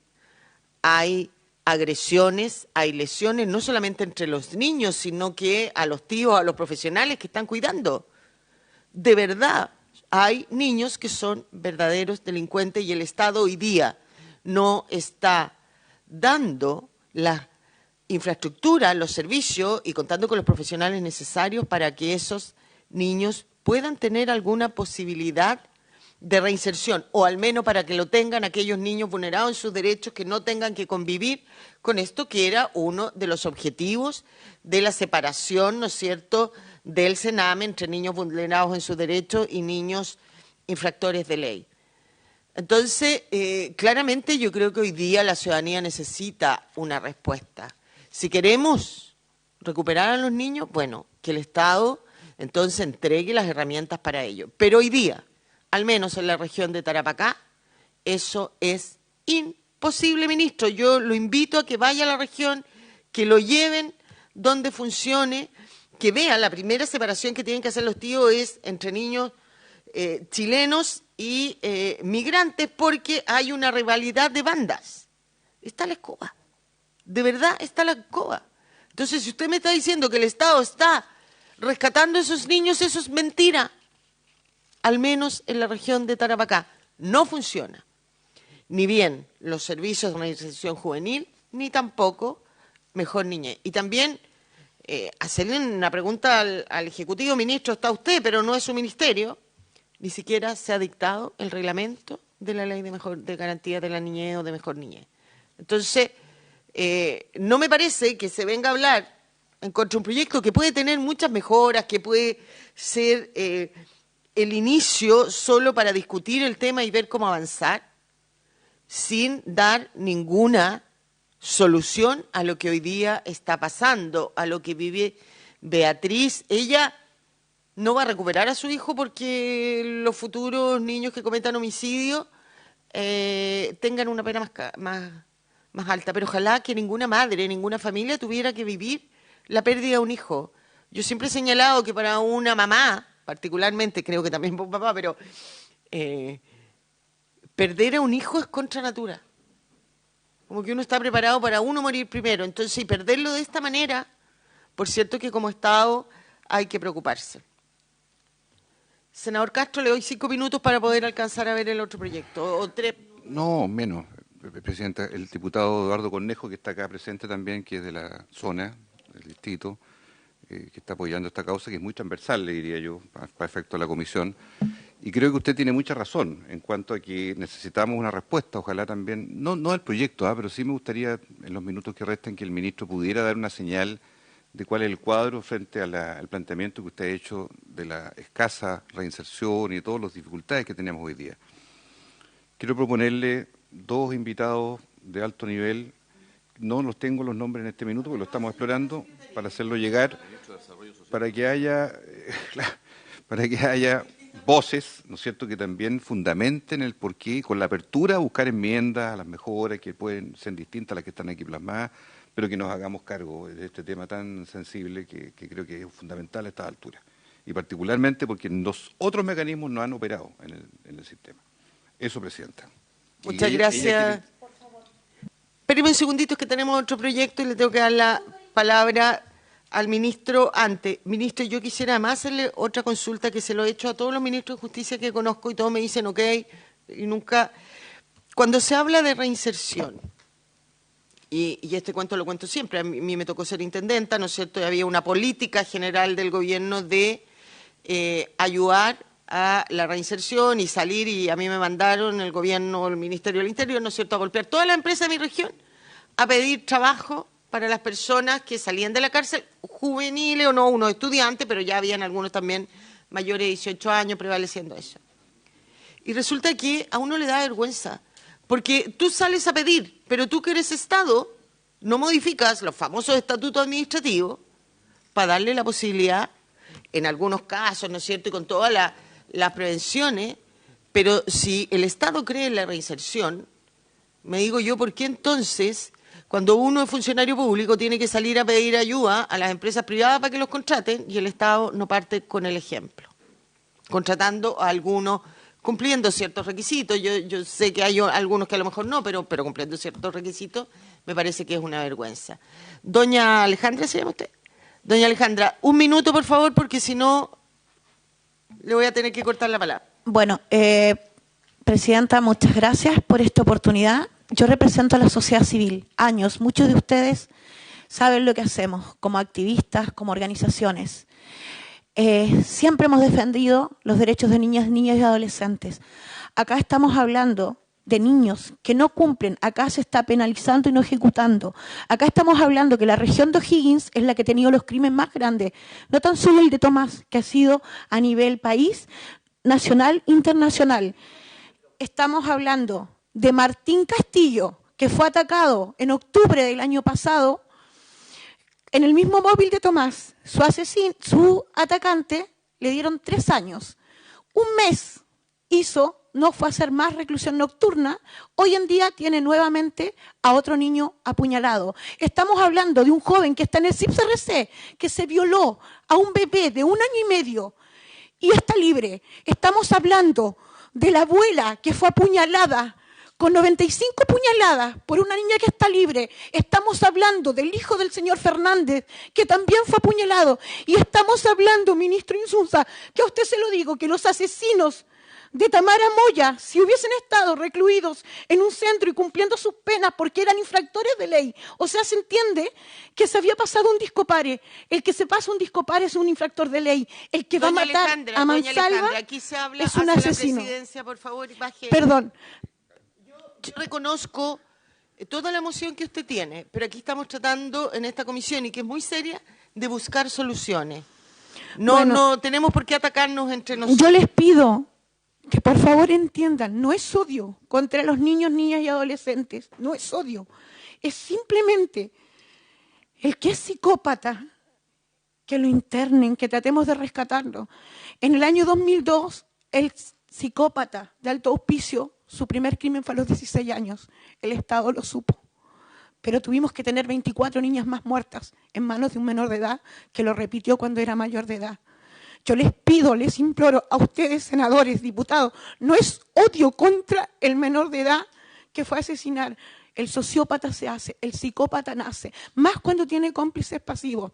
hay agresiones, hay lesiones, no solamente entre los niños, sino que a los tíos, a los profesionales que están cuidando. De verdad, hay niños que son verdaderos delincuentes y el Estado hoy día no está dando la infraestructura, los servicios y contando con los profesionales necesarios para que esos niños puedan tener alguna posibilidad de reinserción, o al menos para que lo tengan aquellos niños vulnerados en sus derechos, que no tengan que convivir con esto, que era uno de los objetivos de la separación, ¿no es cierto?, del Sename entre niños vulnerados en sus derechos y niños infractores de ley. Entonces, claramente yo creo que hoy día la ciudadanía necesita una respuesta. Si queremos recuperar a los niños, bueno, que el Estado entonces entregue las herramientas para ello. Pero hoy día, al menos en la región de Tarapacá, eso es imposible, ministro. Yo lo invito a que vaya a la región, que lo lleven donde funcione, que vea la primera separación que tienen que hacer los tíos es entre niños chilenos y migrantes, porque hay una rivalidad de bandas. Está la escoba. De verdad está la escoba. Entonces, si usted me está diciendo que el Estado está rescatando a esos niños, eso es mentira. Al menos en la región de Tarapacá no funciona. Ni bien los servicios de reinserción juvenil, ni tampoco mejor niñez. Y también hacerle una pregunta al Ejecutivo, ministro, está usted, pero no es su ministerio. Ni siquiera se ha dictado el reglamento de la ley de garantía de la niñez o de mejor niñez. Entonces, no me parece que se venga a hablar en contra de un proyecto que puede tener muchas mejoras, que puede ser el inicio solo para discutir el tema y ver cómo avanzar, sin dar ninguna solución a lo que hoy día está pasando, a lo que vive Beatriz. Ella no va a recuperar a su hijo porque los futuros niños que cometan homicidio tengan una pena más alta, pero ojalá que ninguna madre, ninguna familia tuviera que vivir la pérdida de un hijo. Yo siempre he señalado que para una mamá, particularmente, creo que también para un papá, pero perder a un hijo es contra natura. Como que uno está preparado para uno morir primero. Entonces, y perderlo de esta manera, por cierto que como Estado hay que preocuparse. Senador Castro, le doy 5 minutos para poder alcanzar a ver el otro proyecto. O 3. No, menos, Presidenta. El diputado Eduardo Cornejo, que está acá presente también, que es de la zona, del distrito, que está apoyando esta causa, que es muy transversal, le diría yo, para efecto de la comisión. Y creo que usted tiene mucha razón en cuanto a que necesitamos una respuesta, ojalá también, no del proyecto, pero sí me gustaría, en los minutos que restan, que el ministro pudiera dar una señal de cuál es el cuadro frente al planteamiento que usted ha hecho de la escasa reinserción y de todas las dificultades que tenemos hoy día. Quiero proponerle 2 invitados de alto nivel, no los tengo los nombres en este minuto porque lo estamos explorando, para hacerlo llegar, para que haya voces, ¿no es cierto?, que también fundamenten el porqué, con la apertura a buscar enmiendas, a las mejoras que pueden ser distintas a las que están aquí plasmadas, pero que nos hagamos cargo de este tema tan sensible que creo que es fundamental a estas alturas. Y particularmente porque los otros mecanismos no han operado en el sistema. Eso, Presidenta. Muchas gracias. Espéreme un segundito, es que tenemos otro proyecto y le tengo que dar la palabra al ministro antes. Ministro, yo quisiera además hacerle otra consulta que se lo he hecho a todos los ministros de Justicia que conozco y todos me dicen ok, y nunca... Cuando se habla de reinserción, y este cuento lo cuento siempre, a mí me tocó ser intendenta, ¿no es cierto?, y había una política general del gobierno de ayudar a la reinserción y salir, y a mí me mandaron el gobierno, el Ministerio del Interior, ¿no es cierto?, a golpear todas las empresas de mi región, a pedir trabajo para las personas que salían de la cárcel, juveniles o no, unos estudiantes, pero ya habían algunos también mayores de 18 años prevaleciendo eso. Y resulta que a uno le da vergüenza, porque tú sales a pedir, pero tú que eres Estado, no modificas los famosos estatutos administrativos para darle la posibilidad, en algunos casos, ¿no es cierto?, y con todas las prevenciones, pero si el Estado cree en la reinserción, me digo yo, ¿por qué entonces, cuando uno es funcionario público, tiene que salir a pedir ayuda a las empresas privadas para que los contraten y el Estado no parte con el ejemplo, contratando a algunos, cumpliendo ciertos requisitos? Yo sé que hay algunos que a lo mejor no, pero cumpliendo ciertos requisitos, me parece que es una vergüenza. Doña Alejandra, ¿se llama usted? Doña Alejandra, 1 minuto, por favor, porque si no, le voy a tener que cortar la palabra. Bueno, Presidenta, muchas gracias por esta oportunidad. Yo represento a la sociedad civil. Años, muchos de ustedes saben lo que hacemos como activistas, como organizaciones. Siempre hemos defendido los derechos de niñas, niños y adolescentes. Acá estamos hablando de niños que no cumplen, acá se está penalizando y no ejecutando. Acá estamos hablando que la región de O'Higgins es la que ha tenido los crímenes más grandes, no tan solo el de Tomás, que ha sido a nivel país, nacional, internacional. Estamos hablando de Martín Castillo, que fue atacado en octubre del año pasado, en el mismo móvil de Tomás. Su atacante le dieron 3 años. 1 mes hizo, no fue a hacer más reclusión nocturna, hoy en día tiene nuevamente a otro niño apuñalado. Estamos hablando de un joven que está en el CIPSRC, que se violó a un bebé de 1 año y medio y está libre. Estamos hablando de la abuela que fue apuñalada con 95 puñaladas por una niña que está libre. Estamos hablando del hijo del señor Fernández, que también fue apuñalado. Y estamos hablando, ministro Insunza, que a usted se lo digo, que los asesinos de Tamara Moya, si hubiesen estado recluidos en un centro y cumpliendo sus penas porque eran infractores de ley, o sea, se entiende que se había pasado un discopare. El que se pasa un discopare es un infractor de ley. El que va a matar a Mansalva aquí se habla es un asesino. La presidencia, por favor, baje. Perdón. Yo reconozco toda la emoción que usted tiene, pero aquí estamos tratando en esta comisión, y que es muy seria, de buscar soluciones. No tenemos por qué atacarnos entre nosotros. Yo les pido que por favor entiendan, no es odio contra los niños, niñas y adolescentes, no es odio. Es simplemente el que es psicópata, que lo internen, que tratemos de rescatarlo. En el año 2002, el psicópata de alto auspicio, su primer crimen fue a los 16 años. El Estado lo supo. Pero tuvimos que tener 24 niñas más muertas en manos de un menor de edad que lo repitió cuando era mayor de edad. Yo les pido, les imploro a ustedes, senadores, diputados, no es odio contra el menor de edad que fue a asesinar. El sociópata se hace, el psicópata nace, más cuando tiene cómplices pasivos.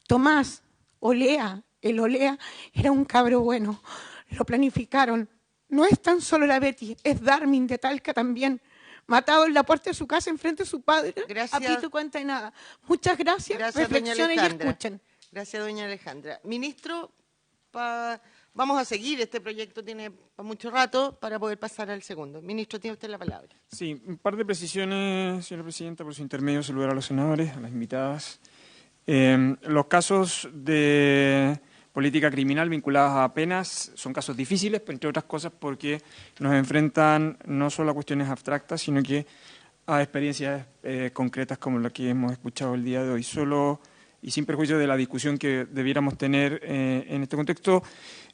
Tomás Olea, el Olea, era un cabro bueno, lo planificaron. No es tan solo la Betty, es Darmin de Talca también, matado en la puerta de su casa enfrente de su padre, a pito cuenta de nada. Muchas gracias, reflexionen y escuchen. Gracias, doña Alejandra. Ministro, vamos a seguir, este proyecto tiene mucho rato para poder pasar al segundo. Ministro, tiene usted la palabra. Sí, un par de precisiones, señora presidenta, por su intermedio, saludar a los senadores, a las invitadas. Los casos de política criminal vinculados a penas son casos difíciles, entre otras cosas porque nos enfrentan no solo a cuestiones abstractas, sino que a experiencias concretas como la que hemos escuchado el día de hoy. Solo y sin perjuicio de la discusión que debiéramos tener en este contexto,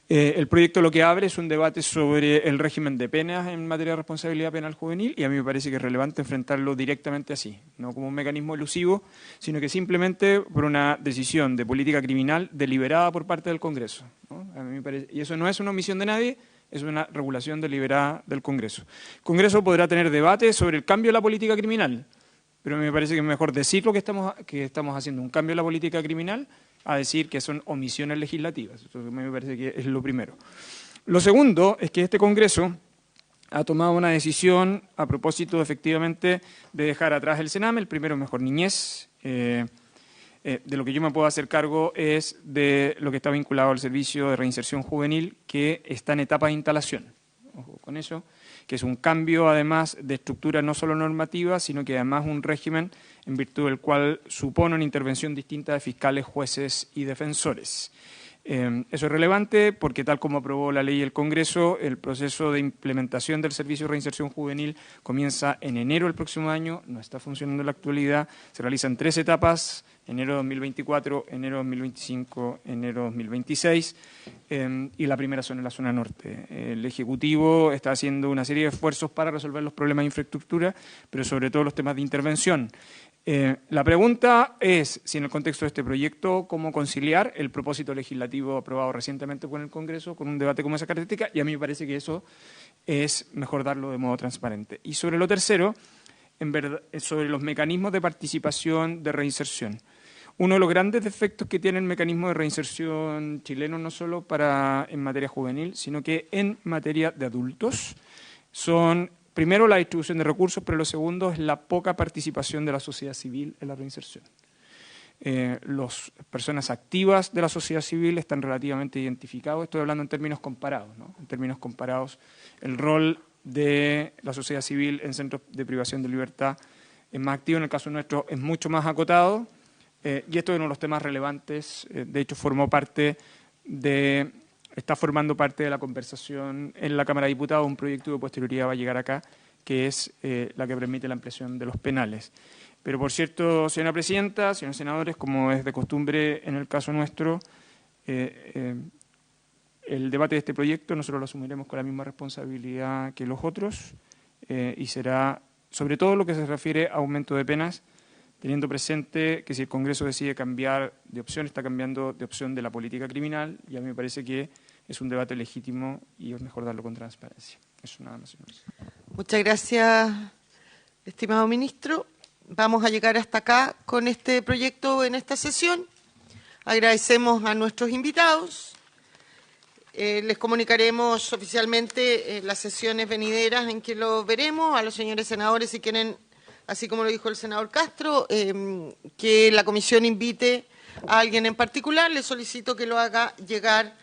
el proyecto lo que abre es un debate sobre el régimen de penas en materia de responsabilidad penal juvenil y a mí me parece que es relevante enfrentarlo directamente así, no como un mecanismo elusivo, sino que simplemente por una decisión de política criminal deliberada por parte del Congreso, ¿no? A mí me parece, y eso no es una omisión de nadie, es una regulación deliberada del Congreso. El Congreso podrá tener debate sobre el cambio de la política criminal, pero me parece que es mejor decir lo que estamos haciendo un cambio en la política criminal a decir que son omisiones legislativas. Eso me parece que es lo primero. Lo segundo es que este Congreso ha tomado una decisión a propósito, efectivamente, de dejar atrás el Sename, el primero Mejor Niñez. De lo que yo me puedo hacer cargo es de lo que está vinculado al servicio de reinserción juvenil, que está en etapa de instalación. Ojo con eso, que es un cambio además de estructura no solo normativa, sino que además un régimen en virtud del cual supone una intervención distinta de fiscales, jueces y defensores. Eso es relevante porque tal como aprobó la ley el Congreso, el proceso de implementación del servicio de reinserción juvenil comienza en enero del próximo año, no está funcionando en la actualidad, se realiza en 3 etapas, enero de 2024, enero de 2025, enero de 2026, y la primera son en la zona norte. El Ejecutivo está haciendo una serie de esfuerzos para resolver los problemas de infraestructura, pero sobre todo los temas de intervención. La pregunta es si en el contexto de este proyecto, cómo conciliar el propósito legislativo aprobado recientemente por el Congreso con un debate como esa característica, y a mí me parece que eso es mejor darlo de modo transparente. Y sobre lo tercero, sobre los mecanismos de participación de reinserción. Uno de los grandes defectos que tiene el mecanismo de reinserción chileno, no solo en materia juvenil, sino que en materia de adultos, son primero la distribución de recursos, pero lo segundo es la poca participación de la sociedad civil en la reinserción. Las personas activas de la sociedad civil están relativamente identificados, estoy hablando en términos comparados, ¿no? En términos comparados, el rol de la sociedad civil en centros de privación de libertad es más activo, en el caso nuestro es mucho más acotado, y esto es uno de los temas relevantes, de hecho está formando parte de la conversación en la Cámara de Diputados, un proyecto de posterioridad va a llegar acá, que es la que permite la ampliación de los penales. Pero por cierto, señora presidenta, señores senadores, como es de costumbre en el caso nuestro, el debate de este proyecto nosotros lo asumiremos con la misma responsabilidad que los otros y será sobre todo lo que se refiere a aumento de penas, teniendo presente que si el Congreso decide cambiar de opción, está cambiando de opción de la política criminal, y a mí me parece que es un debate legítimo y es mejor darlo con transparencia. Eso nada más, señores. Muchas gracias, estimado ministro. Vamos a llegar hasta acá con este proyecto en esta sesión. Agradecemos a nuestros invitados. Les comunicaremos oficialmente las sesiones venideras en que lo veremos. A los señores senadores, si quieren, así como lo dijo el senador Castro, que la comisión invite a alguien en particular, le solicito que lo haga llegar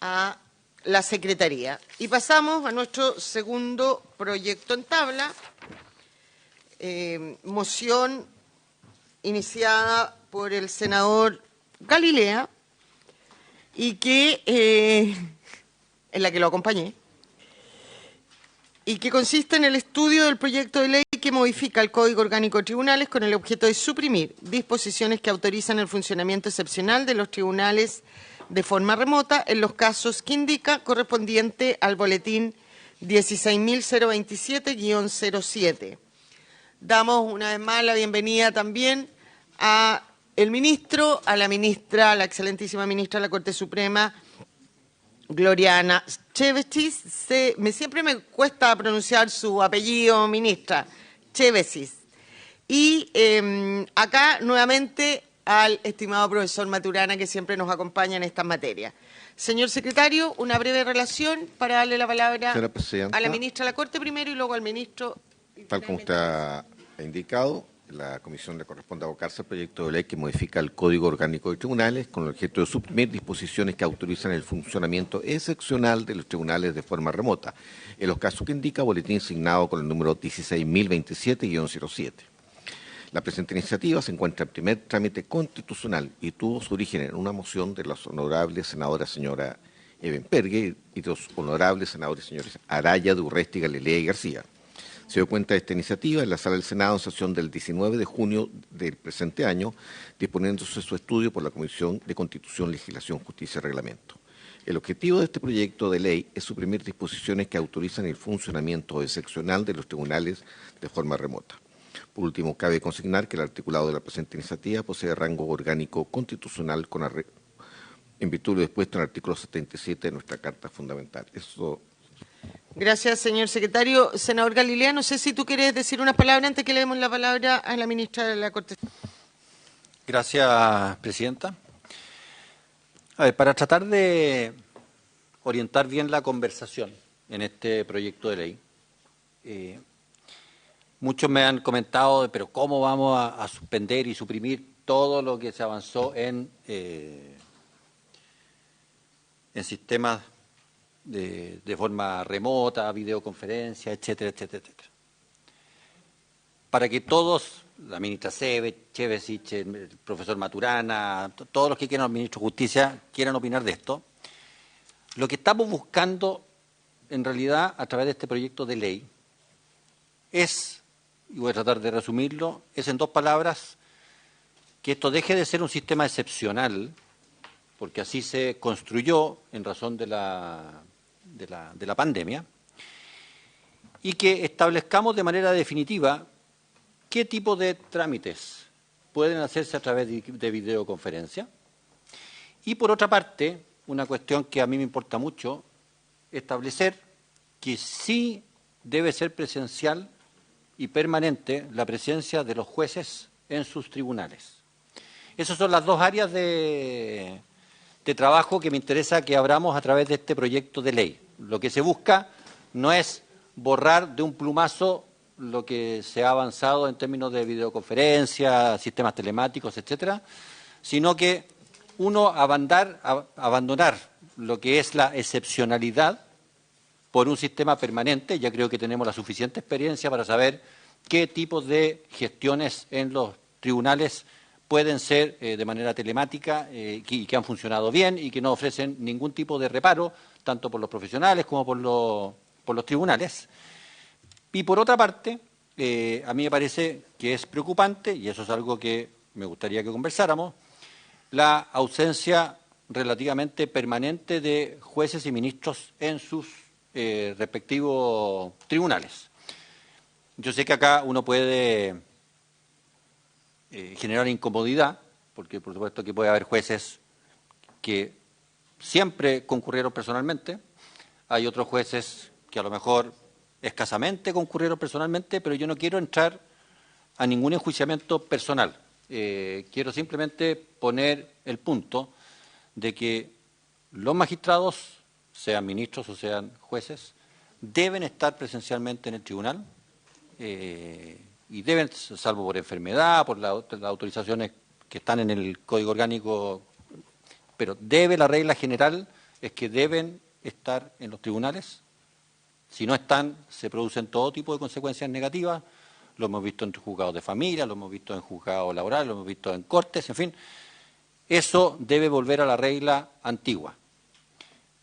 a la Secretaría. Y pasamos a nuestro segundo proyecto en tabla, moción iniciada por el senador Galilea, y que en la que lo acompañé, y que consiste en el estudio del proyecto de ley que modifica el Código Orgánico de Tribunales con el objeto de suprimir disposiciones que autorizan el funcionamiento excepcional de los tribunales de forma remota en los casos que indica correspondiente al boletín 16.027-07. Damos una vez más la bienvenida también a el ministro, a la ministra, a la excelentísima ministra de la Corte Suprema, Gloriana Chévesis. Siempre me cuesta pronunciar su apellido, ministra, Chévesis. Y acá nuevamente al estimado profesor Maturana, que siempre nos acompaña en estas materias. Señor secretario, una breve relación para darle la palabra a la ministra de la Corte primero y luego al ministro. Tal como usted ha indicado, la Comisión le corresponde abocarse al proyecto de ley que modifica el Código Orgánico de Tribunales con el objeto de suprimir disposiciones que autorizan el funcionamiento excepcional de los tribunales de forma remota, en los casos que indica boletín signado con el número 16.027-07. La presente iniciativa se encuentra en primer trámite constitucional y tuvo su origen en una moción de las honorables senadoras señora Evenpergue y de los honorables senadores señores Araya, Durresti, Galilea y García. Se dio cuenta de esta iniciativa en la Sala del Senado en sesión del 19 de junio del presente año, disponiéndose su estudio por la Comisión de Constitución, Legislación, Justicia y Reglamento. El objetivo de este proyecto de ley es suprimir disposiciones que autorizan el funcionamiento excepcional de los tribunales de forma remota. Por último, cabe consignar que el articulado de la presente iniciativa posee rango orgánico constitucional en virtud de lo dispuesto en el artículo 77 de nuestra Carta Fundamental. Eso. Gracias, señor secretario. Senador Galilea, no sé si tú quieres decir unas palabras antes que le demos la palabra a la ministra de la Corte. Gracias, presidenta. A ver, para tratar de orientar bien la conversación en este proyecto de ley, muchos me han comentado, pero ¿cómo vamos a suspender y suprimir todo lo que se avanzó en sistemas de forma remota, videoconferencia, etcétera, etcétera, etcétera? Para que todos, la ministra Chévesis, el profesor Maturana, todos los que quieran, el ministro de Justicia, quieran opinar de esto, lo que estamos buscando en realidad a través de este proyecto de ley es, y voy a tratar de resumirlo, es en dos palabras, que esto deje de ser un sistema excepcional, porque así se construyó en razón de la pandemia, y que establezcamos de manera definitiva qué tipo de trámites pueden hacerse a través de videoconferencia. Y por otra parte, una cuestión que a mí me importa mucho, establecer que sí debe ser presencial y permanente la presencia de los jueces en sus tribunales. Esas son las dos áreas de trabajo que me interesa que abramos a través de este proyecto de ley. Lo que se busca no es borrar de un plumazo lo que se ha avanzado en términos de videoconferencia, sistemas telemáticos, etcétera, sino que abandonar lo que es la excepcionalidad por un sistema permanente. Ya creo que tenemos la suficiente experiencia para saber qué tipos de gestiones en los tribunales pueden ser de manera telemática y que han funcionado bien y que no ofrecen ningún tipo de reparo, tanto por los profesionales como por los tribunales. Y por otra parte, a mí me parece que es preocupante, y eso es algo que me gustaría que conversáramos, la ausencia relativamente permanente de jueces y ministros en sus respectivos tribunales. Yo sé que acá uno puede generar incomodidad, porque por supuesto que puede haber jueces que siempre concurrieron personalmente, hay otros jueces que a lo mejor escasamente concurrieron personalmente, pero yo no quiero entrar a ningún enjuiciamiento personal. Quiero simplemente poner el punto de que los magistrados, sean ministros o sean jueces, deben estar presencialmente en el tribunal y deben, salvo por enfermedad, por las autorizaciones que están en el Código Orgánico, pero la regla general es que deben estar en los tribunales. Si no están, se producen todo tipo de consecuencias negativas. Lo hemos visto en juzgados de familia, lo hemos visto en juzgados laborales, lo hemos visto en cortes, en fin. Eso debe volver a la regla antigua.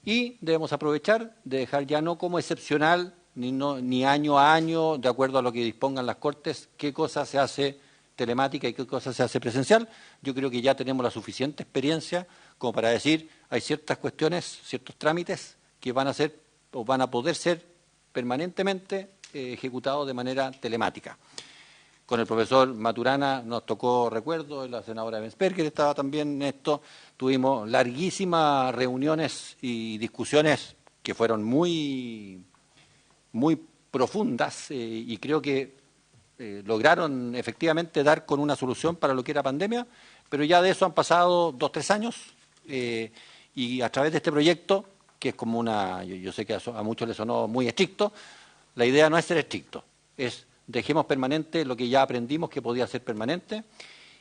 Y debemos aprovechar de dejar ya no como excepcional, ni año a año, de acuerdo a lo que dispongan las Cortes, qué cosa se hace telemática y qué cosa se hace presencial. Yo creo que ya tenemos la suficiente experiencia como para decir hay ciertas cuestiones, ciertos trámites que van a ser o van a poder ser permanentemente ejecutados de manera telemática. Con el profesor Maturana nos tocó, recuerdo, la senadora Bensperger estaba también en esto, tuvimos larguísimas reuniones y discusiones que fueron muy profundas y creo que lograron efectivamente dar con una solución para lo que era pandemia, pero ya de eso han pasado 2 o 3 años y a través de este proyecto, que es como yo sé que a muchos les sonó muy estricto, la idea no es ser estricto, es dejemos permanente lo que ya aprendimos que podía ser permanente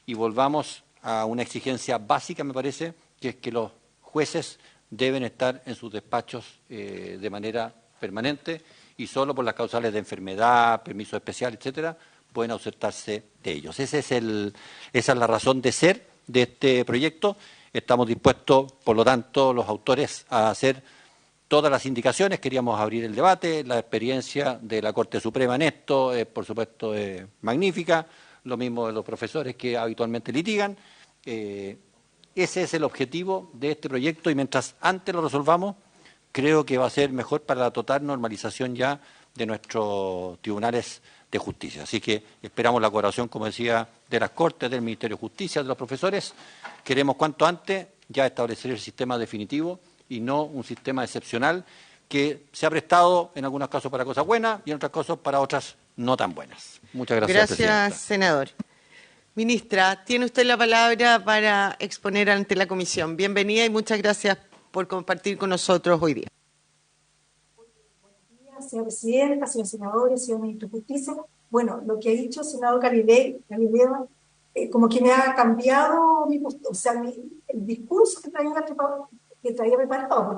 y volvamos a una exigencia básica, me parece, que es que los jueces deben estar en sus despachos de manera permanente y solo por las causales de enfermedad, permiso especial, etcétera, pueden ausentarse de ellos. Esa es la razón de ser de este proyecto. Estamos dispuestos, por lo tanto, los autores a hacer todas las indicaciones. Queríamos abrir el debate. La experiencia de la Corte Suprema en esto es, por supuesto, magnífica. Lo mismo de los profesores que habitualmente litigan. Ese es el objetivo de este proyecto y mientras antes lo resolvamos, creo que va a ser mejor para la total normalización ya de nuestros tribunales de justicia. Así que esperamos la colaboración, como decía, de las Cortes, del Ministerio de Justicia, de los profesores. Queremos cuanto antes ya establecer el sistema definitivo y no un sistema excepcional que se ha prestado en algunos casos para cosas buenas y en otros casos para otras no tan buenas. Muchas gracias, Gracias, presidenta. senador. Ministra, tiene usted la palabra para exponer ante la comisión. Bienvenida y muchas gracias por compartir con nosotros hoy día. Buenos días, señora presidenta, señores senadores, señor ministro de Justicia. Bueno, lo que ha dicho el senador Galileo, como que me ha cambiado el discurso que traía preparado,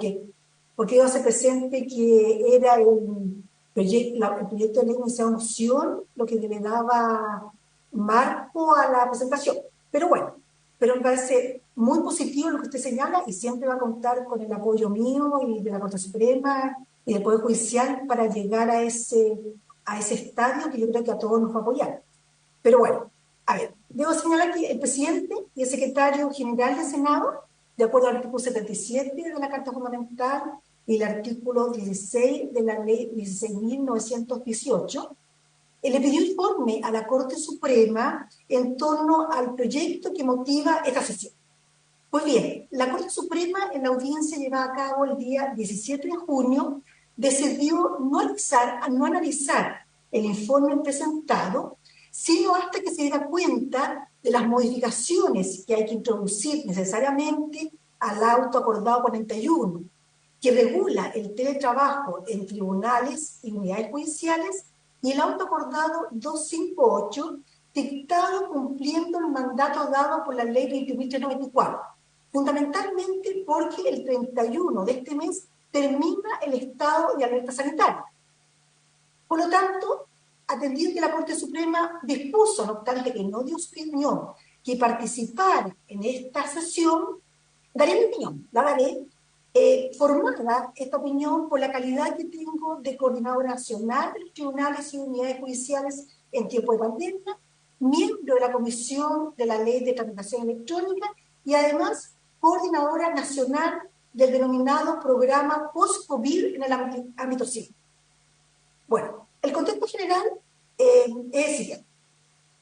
porque yo hace presente que era el proyecto de ley de iniciativa de moción lo que le daba marco a la presentación. Pero bueno, me parece muy positivo lo que usted señala y siempre va a contar con el apoyo mío y de la Corte Suprema y del Poder Judicial para llegar a ese estadio que yo creo que a todos nos va a apoyar. Pero bueno, a ver, debo señalar que el presidente y el secretario general del Senado, de acuerdo al artículo 77 de la Carta Fundamental y el artículo 16 de la Ley 16.918, le pidió informe a la Corte Suprema en torno al proyecto que motiva esta sesión. Pues bien, la Corte Suprema, en la audiencia llevada a cabo el día 17 de junio, decidió no analizar el informe presentado, sino hasta que se diera cuenta de las modificaciones que hay que introducir necesariamente al auto acordado 41, que regula el teletrabajo en tribunales y unidades judiciales, y el auto acordado 258, dictado cumpliendo el mandato dado por la Ley 21.394, fundamentalmente porque el 31 de este mes termina el estado de alerta sanitaria. Por lo tanto, atendido que la Corte Suprema dispuso, no obstante que no dio su opinión, que participara en esta sesión, daré mi opinión, la daré, formada esta opinión por la calidad que tengo de coordinadora nacional de los tribunales y unidades judiciales en tiempo de pandemia, miembro de la Comisión de la Ley de Tramitación Electrónica y además coordinadora nacional del denominado programa post-COVID en el ámbito civil. Bueno, el contexto general es el siguiente.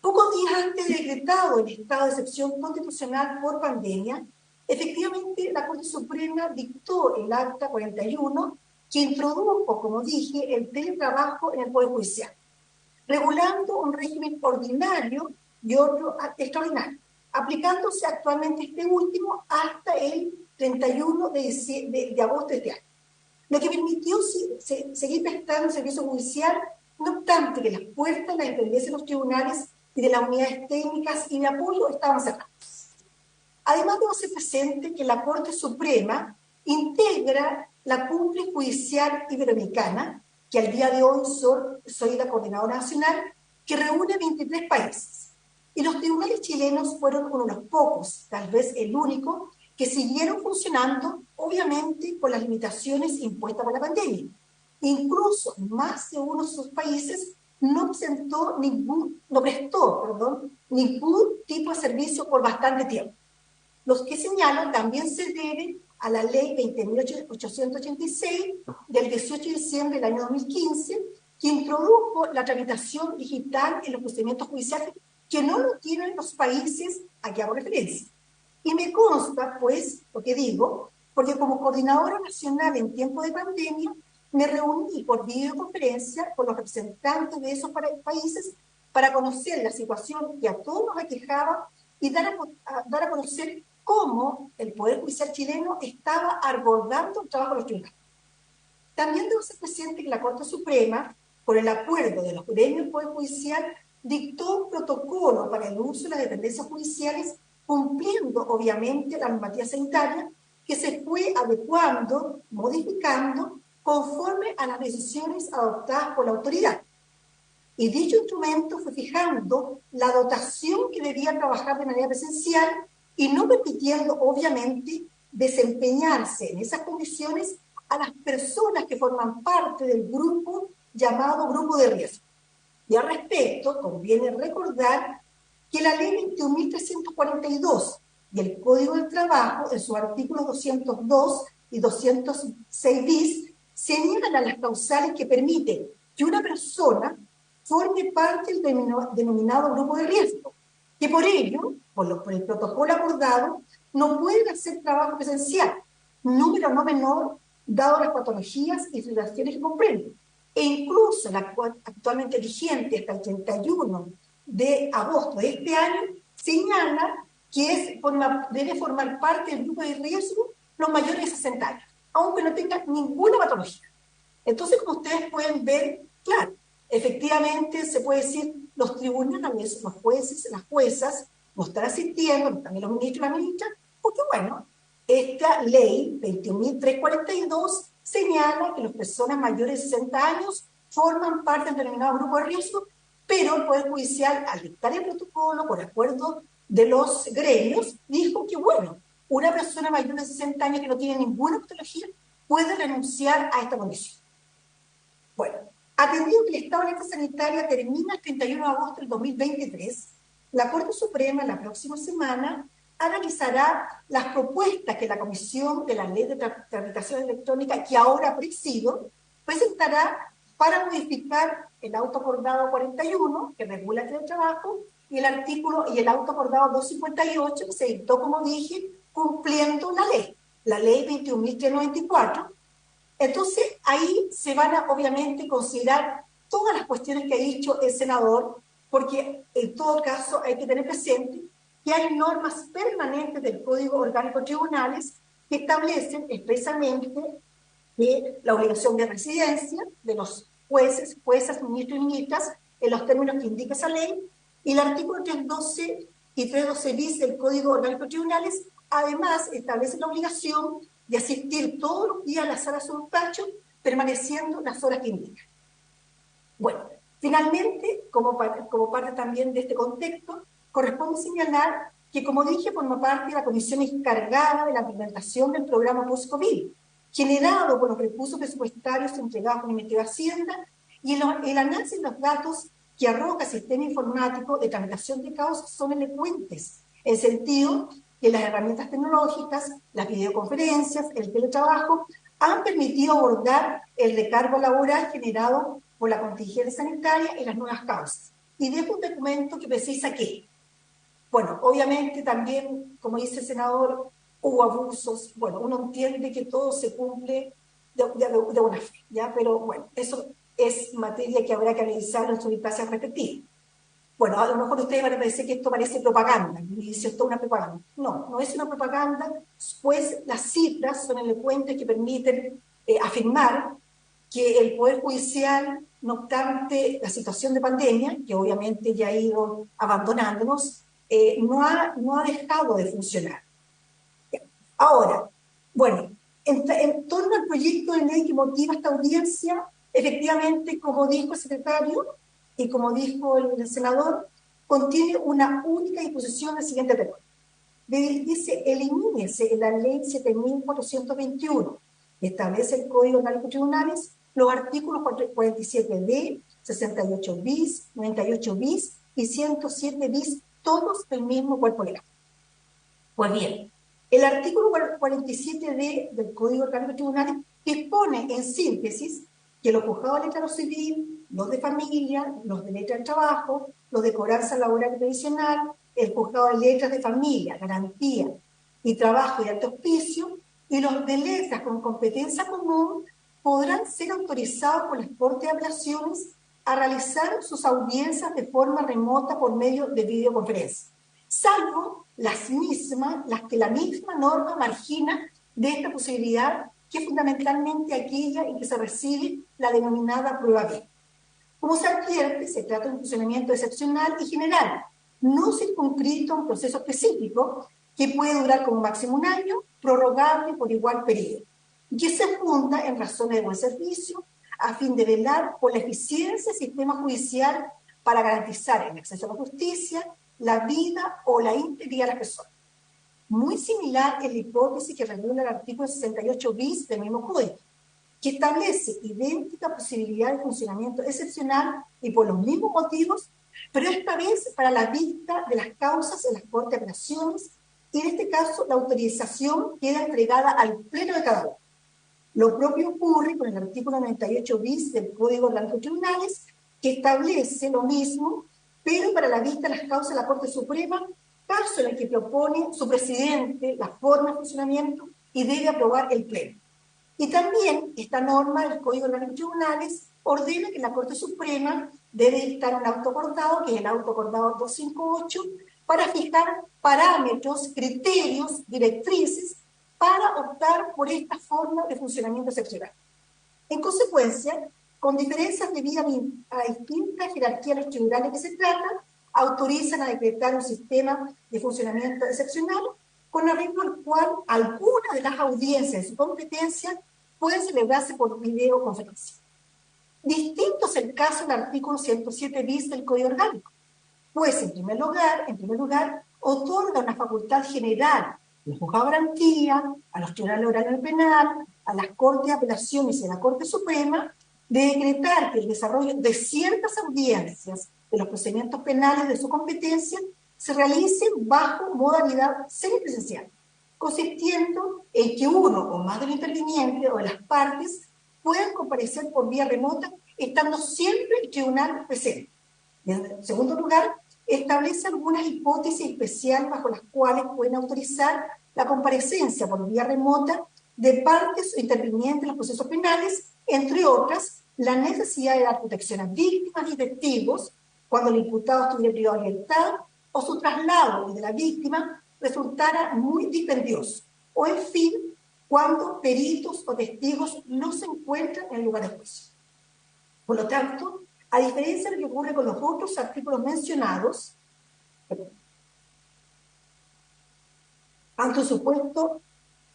Pocos días antes de decretado el estado de excepción constitucional por pandemia, efectivamente la Corte Suprema dictó el acta 41 que introdujo, como dije, el teletrabajo en el Poder Judicial, regulando un régimen ordinario y otro extraordinario, aplicándose actualmente este último hasta el 31 de agosto de este año, lo que permitió seguir prestando servicio judicial, no obstante que las puertas de la dependencia de los tribunales y de las unidades técnicas y de apoyo estaban cerradas. Además, debo hacer presente que la Corte Suprema integra la Cumbre Judicial Iberoamericana, que al día de hoy soy la coordinadora nacional, que reúne 23 países. Y los tribunales chilenos fueron uno de los pocos, tal vez el único, que siguieron funcionando, obviamente, con las limitaciones impuestas por la pandemia. Incluso más de uno de sus países no prestó ningún tipo de servicio por bastante tiempo. Los que señalo también se deben a la ley 20.886 del 18 de diciembre del año 2015, que introdujo la tramitación digital en los procedimientos judiciales que no lo tienen los países a que hago referencia. Y me consta, pues, lo que digo, porque como coordinadora nacional en tiempo de pandemia, me reuní por videoconferencia con los representantes de esos países para conocer la situación que a todos nos aquejaba y dar a conocer cómo el Poder Judicial chileno estaba abordando el trabajo de los tribunales. También debo ser presente que la Corte Suprema, por el acuerdo de los gremios del Poder Judicial, dictó un protocolo para el uso de las dependencias judiciales, cumpliendo obviamente la normativa sanitaria, que se fue adecuando, modificando, conforme a las decisiones adoptadas por la autoridad. Y dicho instrumento fue fijando la dotación que debía trabajar de manera presencial y no permitiendo, obviamente, desempeñarse en esas condiciones a las personas que forman parte del grupo llamado grupo de riesgo. Y al respecto, conviene recordar que la ley 21.342 y el Código del Trabajo, en sus artículos 202 y 206 bis, señalan a las causales que permiten que una persona forme parte del denominado grupo de riesgo, que por ello, por el protocolo acordado, no pueden hacer trabajo presencial, número no menor, dado las patologías y situaciones que comprenden. E incluso la actualmente vigente hasta el 31 de agosto de este año señala que debe formar parte del grupo de riesgo los mayores de 60 años, aunque no tengan ninguna patología. Entonces, como ustedes pueden ver, claro, efectivamente se puede decir, los tribunales, los jueces, las juezas, nos están asistiendo, también los ministros y las ministras, porque bueno, esta ley 21.342 señala que las personas mayores de 60 años forman parte del determinado grupo de riesgo, pero el Poder Judicial, al dictar el protocolo, por acuerdo de los gremios, dijo que bueno, una persona mayor de 60 años que no tiene ninguna patología puede renunciar a esta condición. Bueno, atendido que el estado de alerta sanitaria termina el 31 de agosto del 2023, la Corte Suprema la próxima semana analizará las propuestas que la Comisión de la Ley de Tramitación Electrónica, que ahora presido, presentará para modificar el auto acordado 41, que regula el teletrabajo, y el auto acordado 258, que se dictó, como dije, cumpliendo la ley 21.394. Entonces, ahí se van a, obviamente, considerar todas las cuestiones que ha dicho el senador, porque en todo caso hay que tener presente que hay normas permanentes del Código Orgánico de Tribunales que establecen expresamente que la obligación de residencia de los jueces, juezas, ministros y ministras en los términos que indica esa ley, y el artículo 312 y 312 bis del Código Orgánico de Tribunales además establece la obligación de asistir todos los días a la sala de su despacho, permaneciendo las horas que indican. Bueno, finalmente, como parte también de este contexto, corresponde señalar que, como dije, forma parte de la comisión encargada de la implementación del programa post-COVID, generado por los recursos presupuestarios entregados por el Ministerio de Hacienda, y el análisis de los datos que arroja el sistema informático de tramitación de causas son elocuentes, en el sentido que las herramientas tecnológicas, las videoconferencias, el teletrabajo, han permitido abordar el recargo laboral generado por la contingencia sanitaria y las nuevas causas. Y dejo un documento que precisa que, bueno, obviamente también, como dice el senador, hubo abusos, bueno, uno entiende que todo se cumple de buena fe, ¿ya? Pero bueno, eso es materia que habrá que analizar en sus instancias respectivas. Bueno, a lo mejor ustedes van a pensar que esto parece propaganda, y dice esto es una propaganda. No, no es una propaganda, pues las cifras son elocuentes que permiten afirmar que el Poder Judicial, no obstante la situación de pandemia, que obviamente ya ha ido abandonándonos, no ha dejado de funcionar. Ahora, bueno, en torno al proyecto de ley que motiva esta audiencia, efectivamente, como dijo el secretario y como dijo el senador, contiene una única disposición del siguiente tenor. Dice, elimínese en la ley 7.421, que establece el Código Orgánico de Tribunales, los artículos 47D, 68 bis, 98 bis y 107 bis, todos del mismo cuerpo legal. Pues bien, el artículo 47D del Código Orgánico de Tribunales dispone, en síntesis, que los juzgados de letra civil, los de familia, los de letra del trabajo, los de cobranza laboral y previsional, el juzgado de letras de familia, garantía y trabajo y alto auspicio, y los de letras con competencia común podrán ser autorizados por las Cortes de Apelaciones a realizar sus audiencias de forma remota por medio de videoconferencia, salvo las que la misma norma margina de esta posibilidad, que es fundamentalmente aquella en que se recibe la denominada prueba B. Como se advierte, se trata de un funcionamiento excepcional y general, no circunscrito a un proceso específico que puede durar como máximo un año, prorrogable por igual periodo, y que se funda en razones de buen servicio a fin de velar por la eficiencia del sistema judicial para garantizar el acceso a la justicia, la vida o la integridad de las personas. Muy similar es la hipótesis que regula el artículo 68 bis del mismo código, que establece idéntica posibilidad de funcionamiento excepcional y por los mismos motivos, pero esta vez para la vista de las causas en las Cortes de Apelaciones, y en este caso la autorización queda entregada al pleno de cada uno. Lo propio ocurre con el artículo 98 bis del Código Orgánico de Tribunales, que establece lo mismo, pero para la vista de las causas de la Corte Suprema, caso en el que propone su presidente la forma de funcionamiento y debe aprobar el pleno. Y también esta norma del Código Orgánico de Tribunales ordena que la Corte Suprema debe dictar un auto acordado, que es el auto acordado 258, para fijar parámetros, criterios, directrices para optar por esta forma de funcionamiento excepcional. En consecuencia, con diferencias debidas a distintas jerarquías de los tribunales que se tratan, autorizan a decretar un sistema de funcionamiento excepcional con arreglo al cual algunas de las audiencias de su competencia pueden celebrarse por videoconferencia. Distinto es el caso del artículo 107 bis del Código Orgánico, pues en primer lugar, otorga una facultad general a los juzgados de garantía, a los tribunales orales del penal, a las Cortes de Apelaciones y a la Corte Suprema, de decretar que el desarrollo de ciertas audiencias de los procedimientos penales de su competencia se realicen bajo modalidad semipresencial, consistiendo en que uno o más del interviniente o de las partes puedan comparecer por vía remota, estando siempre el tribunal presente. En segundo lugar, establece algunas hipótesis especiales bajo las cuales pueden autorizar la comparecencia por vía remota de partes o intervinientes en los procesos penales, entre otras, la necesidad de dar protección a víctimas y testigos cuando el imputado estuviera privado de libertad o su traslado de la víctima resultara muy dispendioso, o en fin, cuando peritos o testigos no se encuentran en el lugar de juicio. Por lo tanto, a diferencia de lo que ocurre con los otros artículos mencionados, ante un supuesto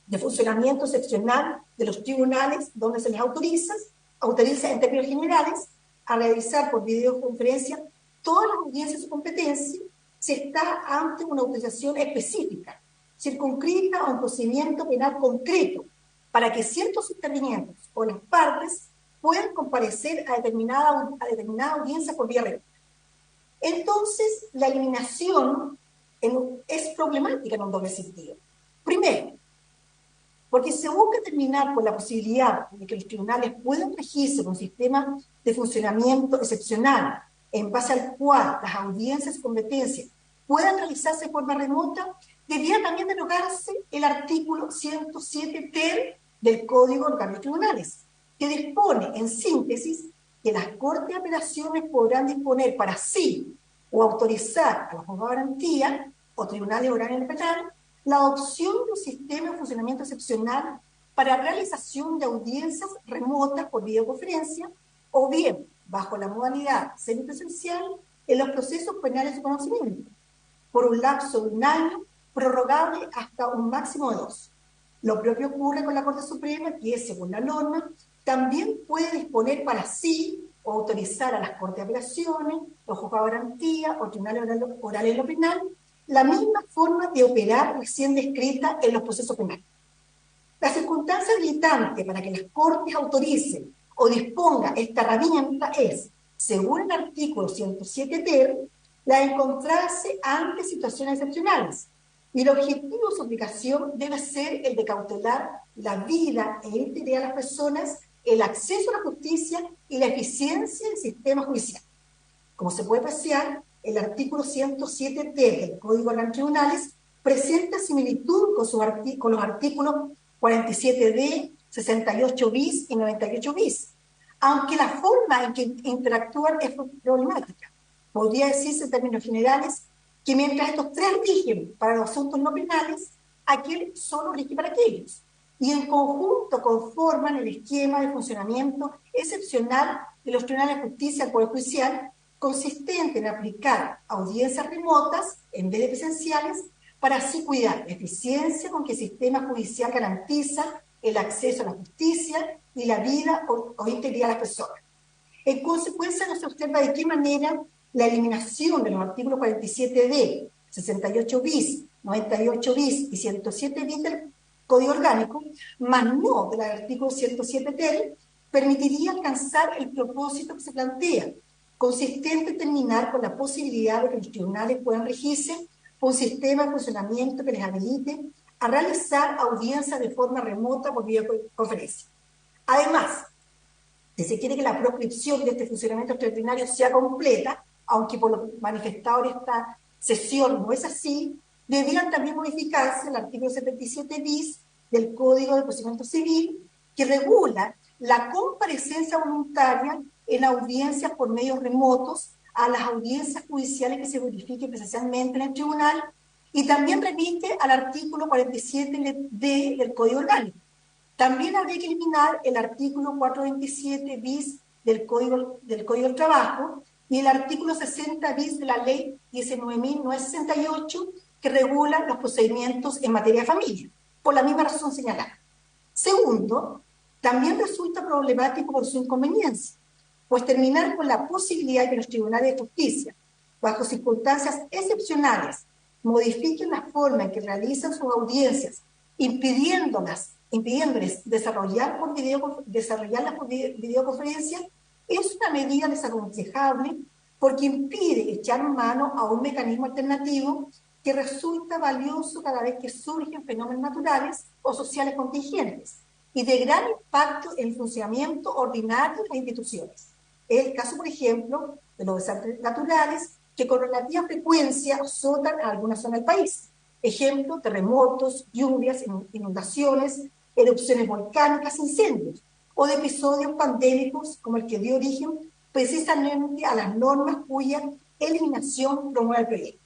de funcionamiento excepcional de los tribunales donde se les autoriza en términos generales a realizar por videoconferencia todas las audiencias de su competencia, se está ante una autorización específica, circunscrita a un procedimiento penal concreto, para que ciertos intervinientes o las partes puedan comparecer a determinada audiencia por vía remota. Entonces, la eliminación es problemática en un doble sentido. Primero, porque se busca terminar con la posibilidad de que los tribunales puedan regirse con un sistema de funcionamiento excepcional, en base al cual las audiencias de competencia puedan realizarse de forma remota, debía también derogarse el artículo 107 ter del Código Orgánico de Tribunales, que dispone, en síntesis, que las Cortes de Apelaciones podrán disponer para sí o autorizar a los juzgados de garantía o tribunales orales penal la adopción de un sistema de funcionamiento excepcional para realización de audiencias remotas por videoconferencia o bien bajo la modalidad semipresencial en los procesos penales de conocimiento, por un lapso de un año prorrogable hasta un máximo de 2. Lo propio ocurre con la Corte Suprema, que, según la norma, también puede disponer para sí o autorizar a las Cortes de Apelaciones, los juzgados de garantía o tribunales orales en lo penal, la misma forma de operar recién descrita en los procesos penales. La circunstancia habilitante para que las Cortes autoricen o disponga esta herramienta es, según el artículo 107 ter, la de encontrarse ante situaciones excepcionales, y el objetivo de su aplicación debe ser el de cautelar la vida e integridad de las personas, el acceso a la justicia y la eficiencia del sistema judicial. Como se puede apreciar, el artículo 107 ter del Código de los Tribunales presenta similitud con los artículos 47D, 68 bis y 98 bis, aunque la forma en que interactúan es problemática. Podría decirse en términos generales que mientras estos tres rigen para los asuntos no penales, aquel solo rige para aquellos, y en conjunto conforman el esquema de funcionamiento excepcional de los tribunales de justicia al Poder Judicial, consistente en aplicar audiencias remotas en vez de presenciales, para así cuidar la eficiencia con que el sistema judicial garantiza el acceso a la justicia y la vida o integridad de las personas. En consecuencia, no se observa de qué manera la eliminación de los artículos 47D, 68 bis, 98 bis y 107 bis del Código Orgánico, más no del artículo 107 ter, permitiría alcanzar el propósito que se plantea, consistente en terminar con la posibilidad de que los tribunales puedan regirse por un sistema de funcionamiento que les habilite a realizar audiencias de forma remota por videoconferencia. Además, si se quiere que la proscripción de este funcionamiento extraordinario sea completa, aunque por lo manifestado en esta sesión no es así, deberían también modificarse el artículo 77 bis del Código de Procedimiento Civil, que regula la comparecencia voluntaria en audiencias por medios remotos a las audiencias judiciales que se verifiquen presencialmente en el tribunal, y también remite al artículo 47D del Código Orgánico. También habría que eliminar el artículo 427 bis del Código del Trabajo y el artículo 60 bis de la Ley 19.968, que regula los procedimientos en materia de familia, por la misma razón señalada. Segundo, también resulta problemático por su inconveniencia, pues terminar con la posibilidad de que los tribunales de justicia, bajo circunstancias excepcionales, modifiquen la forma en que realizan sus audiencias, impidiéndoles desarrollarlas por videoconferencia, es una medida desaconsejable porque impide echar mano a un mecanismo alternativo que resulta valioso cada vez que surgen fenómenos naturales o sociales contingentes y de gran impacto en el funcionamiento ordinario de las instituciones. Es el caso, por ejemplo, de los desastres naturales que con relativa frecuencia azotan a alguna zona del país. Ejemplo, terremotos, lluvias, inundaciones, erupciones volcánicas, incendios, o de episodios pandémicos como el que dio origen precisamente a las normas cuya eliminación promueve el proyecto.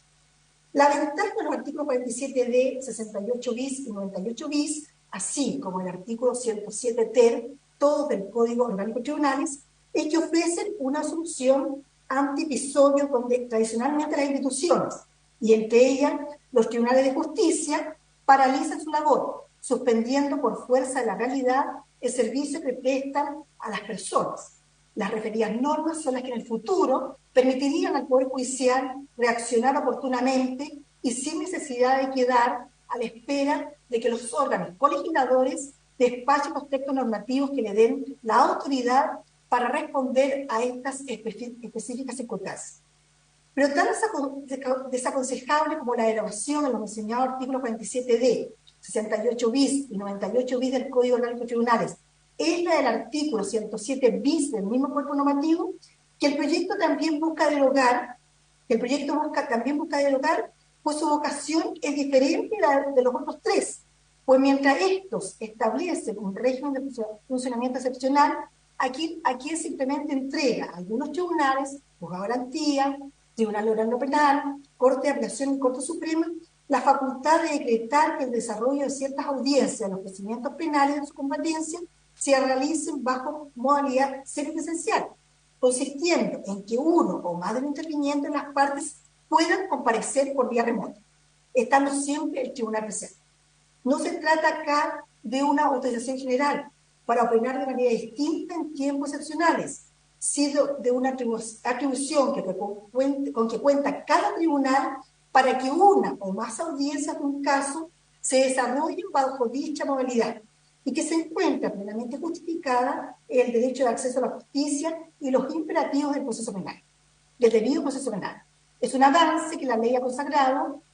La ventaja de los artículos 47D, 68 bis y 98 bis, así como el artículo 107 ter, todos del Código Orgánico de Tribunales, es que ofrecen una solución ante episodios donde tradicionalmente las instituciones, y entre ellas los tribunales de justicia, paralizan su labor, suspendiendo por fuerza de la realidad el servicio que prestan a las personas. Las referidas normas son las que en el futuro permitirían al Poder Judicial reaccionar oportunamente y sin necesidad de quedar a la espera de que los órganos colegisladores despachen los textos normativos que le den la autoridad para responder a estas específicas circunstancias. Pero tan desaconsejable como la derogación de los mencionados artículos 47D, 68 bis y 98 bis del Código Orgánico de Tribunales es la del artículo 107 bis del mismo cuerpo normativo, que el proyecto también busca derogar, pues su vocación es diferente de los otros tres, pues mientras estos establecen un régimen de funcionamiento excepcional, aquí simplemente entrega a algunos tribunales, juzgado de garantía, Tribunal Oral No Penal, Corte de Apelación y Corte Suprema, la facultad de decretar que el desarrollo de ciertas audiencias en los procedimientos penales de su competencia se realicen bajo modalidad semipresencial, consistiendo en que uno o más de los intervinientes en las partes puedan comparecer por vía remota, estando siempre el tribunal presente. No se trata acá de una autorización general para operar de manera distinta en tiempos excepcionales, sido de una atribución con que cuenta cada tribunal para que una o más audiencias de un caso se desarrollen bajo dicha modalidad y que se encuentra plenamente justificada el derecho de acceso a la justicia y los imperativos del proceso penal, del debido proceso penal. Es un avance que la ley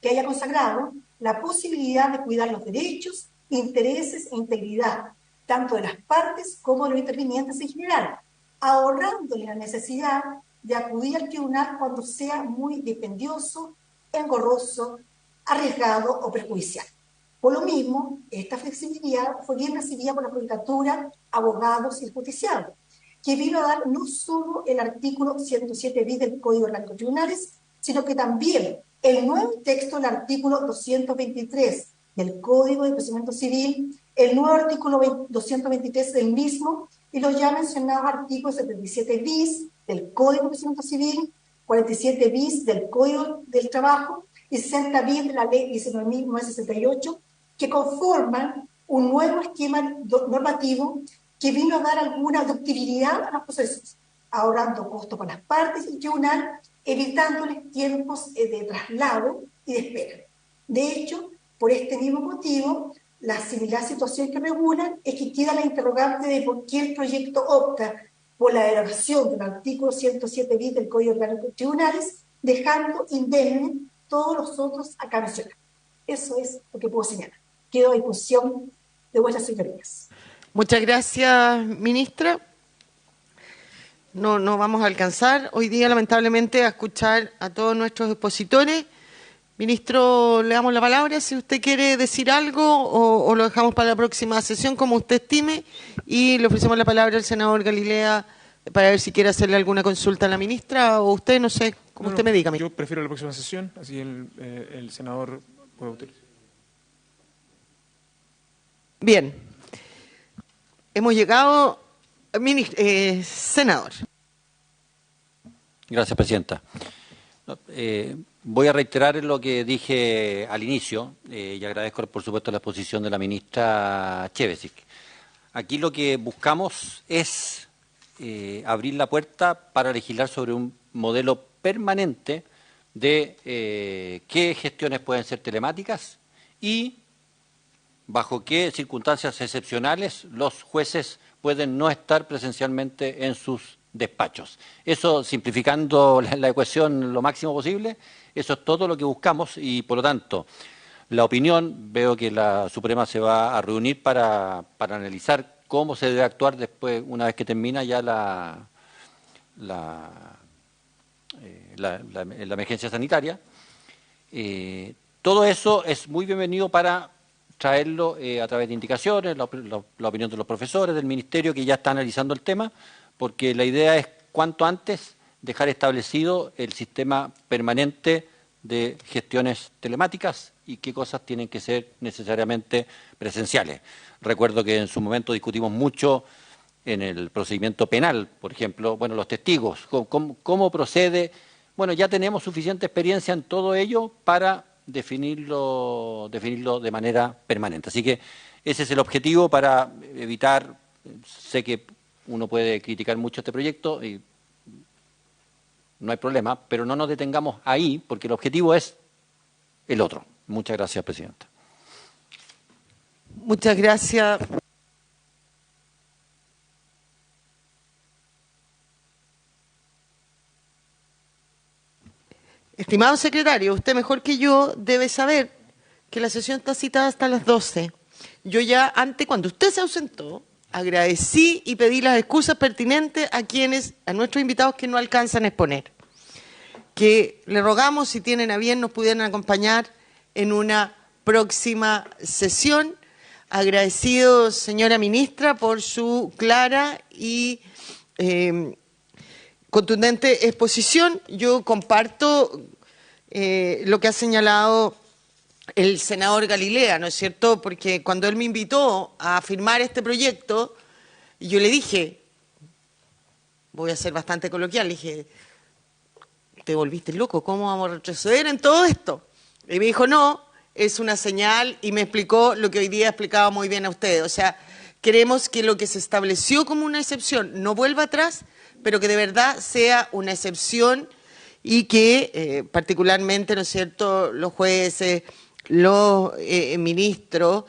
que haya consagrado la posibilidad de cuidar los derechos, intereses e integridad, tanto de las partes como de los intervinientes en general, ahorrándole la necesidad de acudir al tribunal cuando sea muy dispendioso, engorroso, arriesgado o perjudicial. Por lo mismo, esta flexibilidad fue bien recibida por la Judicatura, abogados y el justiciado, que vino a dar no solo el artículo 107 bis del Código Orgánico de Tribunales, sino que también el nuevo texto del artículo 223 del Código de Procedimiento Civil, el nuevo artículo 223 del mismo, y los ya mencionados artículos 77 bis del Código de Procedimiento Civil, 47 bis del Código del Trabajo y 60 bis de la Ley 19.968, que conforman un nuevo esquema normativo que vino a dar alguna ductilidad a los procesos, ahorrando costos para las partes y el tribunal, evitándoles tiempos de traslado y de espera. De hecho, por este mismo motivo, la similar situación que regulan es que queda la interrogante de por qué el proyecto opta por la derogación del artículo 107 bis del Código Orgánico de Tribunales, dejando indemne todos los otros acá mencionados. Eso es lo que puedo señalar. Quedo a disposición de vuestras señorías. Muchas gracias, ministra. No vamos a alcanzar hoy día, lamentablemente, a escuchar a todos nuestros expositores. Ministro, le damos la palabra si usted quiere decir algo o lo dejamos para la próxima sesión, como usted estime, y le ofrecemos la palabra al senador Galilea para ver si quiere hacerle alguna consulta a la ministra o usted, no sé, como usted me diga. Yo prefiero la próxima sesión, así el senador puede utilizar. Bien. Hemos llegado, senador. Gracias, presidenta. Voy a reiterar lo que dije al inicio y agradezco, por supuesto, la exposición de la ministra Chevesic. Aquí lo que buscamos es abrir la puerta para legislar sobre un modelo permanente de qué gestiones pueden ser telemáticas y bajo qué circunstancias excepcionales los jueces pueden no estar presencialmente en sus despachos. Eso, simplificando la ecuación lo máximo posible, eso es todo lo que buscamos y, por lo tanto, la opinión, veo que la Suprema se va a reunir para analizar cómo se debe actuar después, una vez que termina ya la emergencia sanitaria. Todo eso es muy bienvenido para traerlo a través de indicaciones, la opinión de los profesores, del Ministerio que ya está analizando el tema, porque la idea es cuanto antes dejar establecido el sistema permanente de gestiones telemáticas y qué cosas tienen que ser necesariamente presenciales. Recuerdo que en su momento discutimos mucho en el procedimiento penal, por ejemplo, bueno, los testigos, cómo procede. Bueno, ya tenemos suficiente experiencia en todo ello para definirlo de manera permanente. Así que ese es el objetivo para evitar, sé que uno puede criticar mucho este proyecto y no hay problema, pero no nos detengamos ahí porque el objetivo es el otro. Muchas gracias, presidenta. Muchas gracias. Estimado secretario, usted mejor que yo debe saber que la sesión está citada hasta las 12. Yo ya antes, cuando usted se ausentó, agradecí y pedí las excusas pertinentes a nuestros invitados que no alcanzan a exponer. Que le rogamos, si tienen a bien, nos pudieran acompañar en una próxima sesión. Agradecido, señora ministra, por su clara y contundente exposición. Yo comparto lo que ha señalado el senador Galilea, ¿no es cierto? Porque cuando él me invitó a firmar este proyecto, yo le dije, voy a ser bastante coloquial, le dije, te volviste loco, ¿cómo vamos a retroceder en todo esto? Y me dijo, no, es una señal, y me explicó lo que hoy día explicaba muy bien a ustedes. O sea, queremos que lo que se estableció como una excepción no vuelva atrás, pero que de verdad sea una excepción y que particularmente, ¿no es cierto?, los jueces, los ministros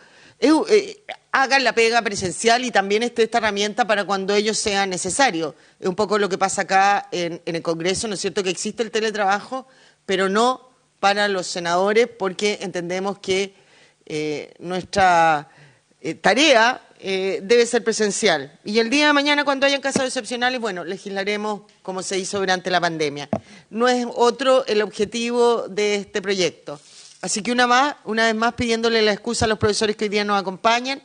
hagan la pega presencial y también esté esta herramienta para cuando ellos sean necesarios. Es un poco lo que pasa acá en el Congreso, ¿no es cierto?, que existe el teletrabajo, pero no para los senadores, porque entendemos que nuestra tarea debe ser presencial. Y el día de mañana, cuando hayan casos excepcionales, bueno, legislaremos como se hizo durante la pandemia. No es otro el objetivo de este proyecto. Así que una vez más pidiéndole la excusa a los profesores que hoy día nos acompañan.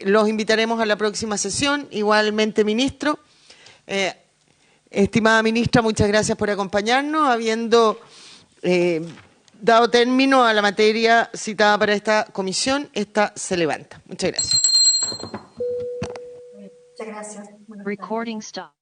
Los invitaremos a la próxima sesión. Igualmente, ministro. Estimada ministra, muchas gracias por acompañarnos. Habiendo dado término a la materia citada para esta comisión, esta se levanta. Muchas gracias. Muchas gracias. Recording stop.